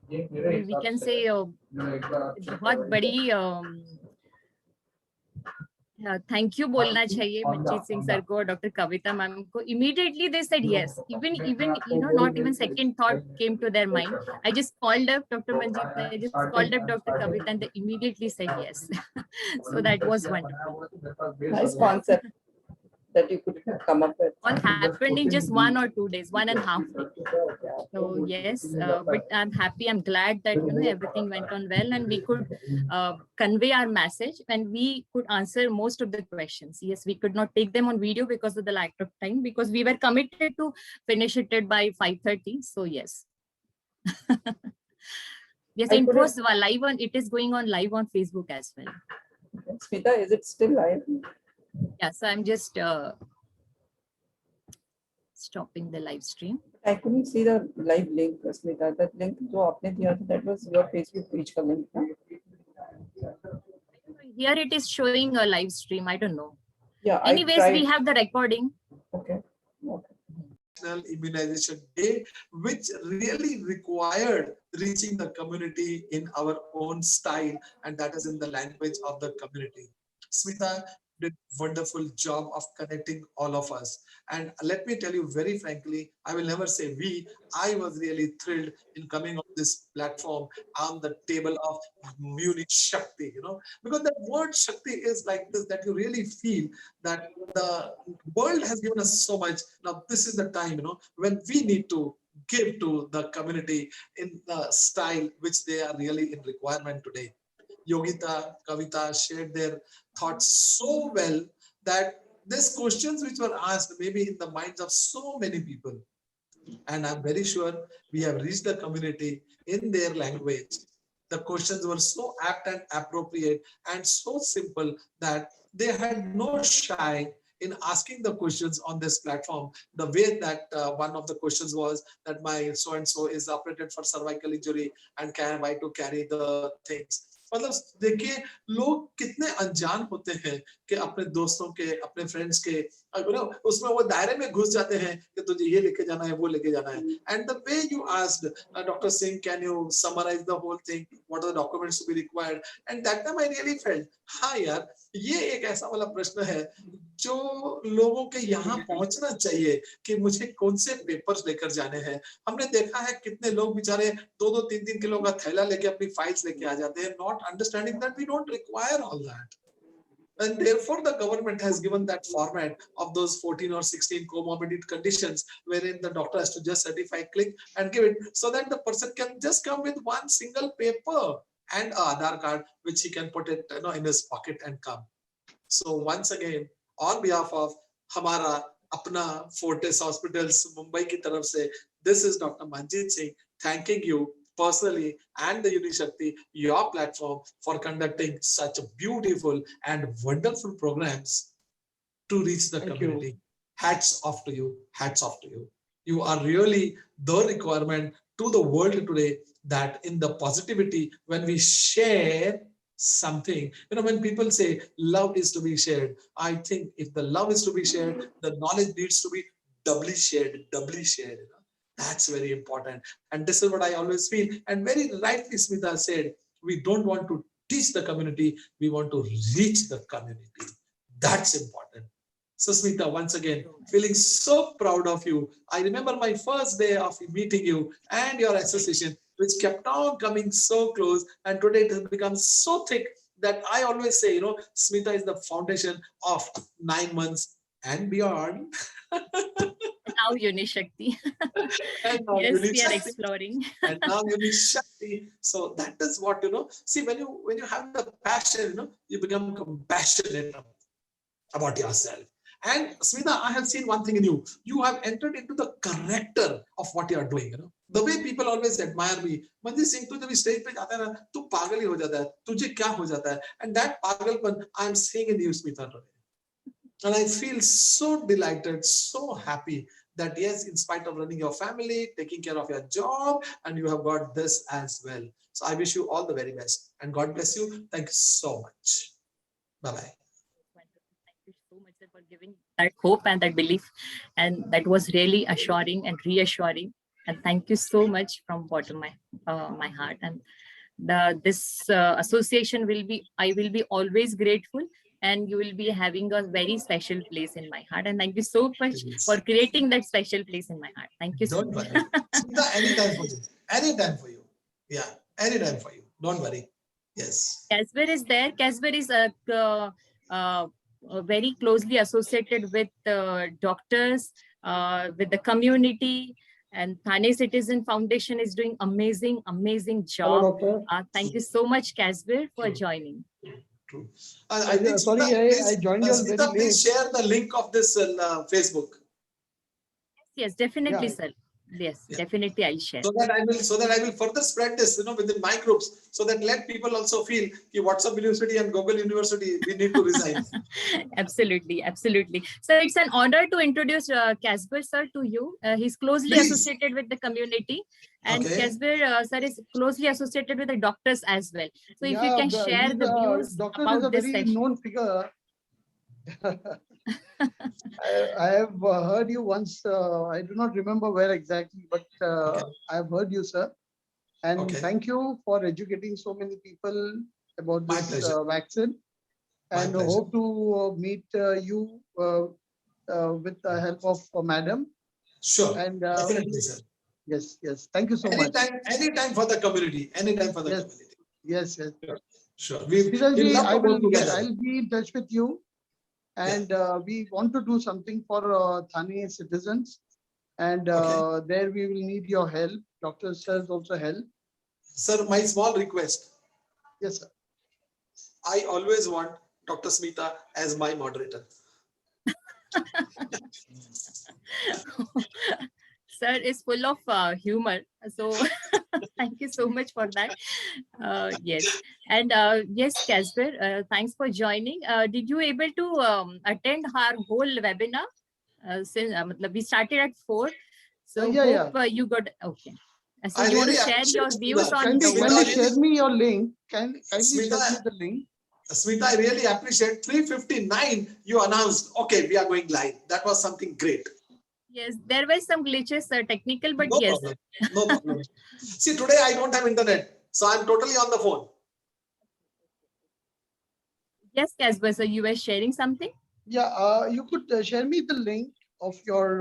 we can say बहुत बड़ी thank you बोलना चाहिए Manjeet Singh sir को, doctor कविता ma'am को. Immediately they said yes. Even not even second thought came to their mind. I just called up Dr. Manjeet, I just called up Dr. Kavita, and they immediately said yes. So that was wonderful. Nice concept that you could come up with. All happened in just 1 or 2 days, 1.5 weeks. So yes, but I'm happy. I'm glad that everything went on well, and we could convey our message, and we could answer most of the questions. Yes, we could not take them on video because of the lack of time, because we were committed to finish it by 5:30. So yes. Yes, it was live on. It is going on live on Facebook as well. Smita, is it still live? Yeah, so I'm just stopping the live stream. I couldn't see the live link, Smita. That link जो आपने दिया था, that was your Facebook page का link. Here it is showing a live stream. I don't know. Yeah. Anyways, we have the recording. Okay. National Immunization Day, which really required reaching the community in our own style, and that is in the language of the community. Smita did a wonderful job of connecting all of us. And let me tell you very frankly, I will never say we, I was really thrilled in coming on this platform on the table of Munich Shakti, because that word Shakti is like this, that you really feel that the world has given us so much. Now, this is the time, when we need to give to the community in the style which they are really in requirement today. Yogita, Kavita shared their thoughts so well that these questions which were asked maybe in the minds of so many people. And I'm very sure we have reached the community in their language. The questions were so apt and appropriate and so simple that they had no shy in asking the questions on this platform. The way that one of the questions was that my so-and-so is operated for cervical injury and can I to carry the things. मतलब देखिए लोग कितने अनजान होते हैं कि अपने दोस्तों के, अपने फ्रेंड्स के उसमें वो दायरे में घुस जाते हैं कि तुझे ये लेके जाना है, वो लेके जाना है. And the way you asked, Dr. Singh, can you summarize the whole thing? What are the documents to be required? And that time I really felt, हाँ यार, ये एक ऐसा वाला प्रश्न है जो लोगों के यहाँ पहुंचना चाहिए कि मुझे कौन से पेपर्स लेकर जाने हैं. हमने देखा है कितने लोग बेचारे 2-2, 3-3 किलो का थैला लेके अपनी फाइल्स लेके आ जाते हैं, not understanding that we don't require all that. And therefore, the government has given that format of those 14 or 16 comorbid conditions wherein the doctor has to just certify, click and give it so that the person can just come with one single paper and an Aadhaar card, which he can put it in his pocket and come. So once again, on behalf of Hamara Apna Fortis Hospitals, Mumbai ki taraf se, this is Dr. Manjeet Singh thanking you personally and the Unishakti, your platform, for conducting such beautiful and wonderful programs to reach the community. Hats off to you. Hats off to you. You are really the requirement to the world today, that in the positivity, when we share something, when people say love is to be shared, I think if the love is to be shared, the knowledge needs to be doubly shared, doubly shared. That's very important. And this is what I always feel. And very rightly Smita said, we don't want to teach the community, we want to reach the community. That's important. So Smita, once again, feeling so proud of you. I remember my first day of meeting you and your association, which kept on coming so close. And today it has become so thick that I always say, Smita is the foundation of 9 months and beyond. Now Unishakti. And now Yes, we are Unishakti. exploring. And now you need Shakti. So that is what, see, when you have the passion, you become compassionate about yourself. And Smita, I have seen one thing in you. You have entered into the character of what you are doing. The way people always admire me. Manjeet Singh, tu jab stage pe jata hai na, tu pagal hi ho jata hai. Tujhe kya ho jata hai? And that pagalpan I am seeing in you, Smita, today. And I feel so delighted, so happy that yes, in spite of running your family, taking care of your job, and you have got this as well. So I wish you all the very best. And God bless you. Thank you so much. Bye-bye. Thank you so much, sir, for giving that hope and that belief. And that was really assuring and reassuring. And thank you so much from bottom of my heart. And this association I will be always grateful. And you will be having a very special place in my heart. And thank you so much for creating that special place in my heart. Thank you so Don't much. worry. Smita, anytime for you. Anytime for you. Yeah, anytime for you. Don't worry. Yes. Casper is there. Casper is very closely associated with doctors, with the community, and Thane Citizen Foundation is doing amazing job. Hello, doctor. Thank you so much, Casper, for joining. True. I think, Sorry, Smita, I joined you all Smita, very please late. share the link of this Facebook. Yes, definitely, Yeah. sir. Yes, definitely, I'll share. So that I will further spread this, within my groups, so that let people also feel that WhatsApp University and Google University, we need to resign. Absolutely. So it's an honor to introduce Casper sir to you. He's closely Please. associated with the community, and Okay. Casper sir is closely associated with the doctors as well. So if you Yeah, can share the views doctor about is a this very session. known figure. I have heard you once. I do not remember where exactly, but I have heard you, sir. And Okay. thank you for educating so many people about My this pleasure. vaccine. My And pleasure. hope to meet you with the help of Madam. Sure. And Definitely, sir. yes. Thank you so much. Anytime for the community. Anytime for the Yes. community. Yes. Sure. Sridharji, we love to work together. I'll be in touch with you. And we want to do something for Thane citizens. And there we will need your help. Dr. Sir's also help. Sir, my small request. Yes, sir. I always want Dr. Smita as my moderator. Sir is full of humor. So thank you so much for that. Yes. And yes, Casper, thanks for joining. Did you able to attend our whole webinar? Since we started at 4. So Yeah. hope you got, okay. So I you want to really share your appreciate views Smita. on Kindly the share me your link. Kindly share Smita, me the link. Smita, I really appreciate 3:59 you announced, okay, we are going live. That was something great. Yes, there were some glitches, technical, but No yes. problem. No problem. See, today I don't have internet, so I'm totally on the phone. Yes, Casper, so you were sharing something? Yeah, you could share me the link of your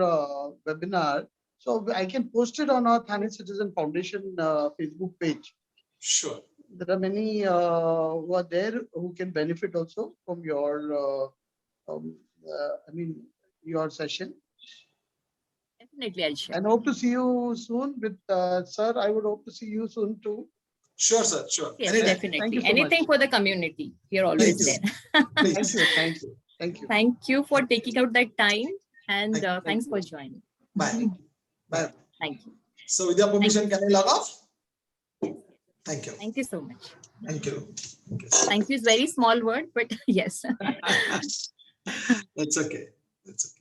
webinar. So I can post it on our Thane Citizen Foundation Facebook page. Sure. There are many who are there who can benefit also from your, your session. Definitely, I'll share. And hope to see you soon with sir. I would hope to see you soon too. Sure, sir. Sure. Yes, Anytime. definitely. Thank you so Anything much. for the community. You're always Please. there. Please. Thank you. Thank you for taking out that time, and thanks you. for joining. Bye. Bye. Thank you. So with your permission, can I log off? Thank you. Thank you so much. Thank you. Thank you is very small word, but yes. That's okay. That's okay.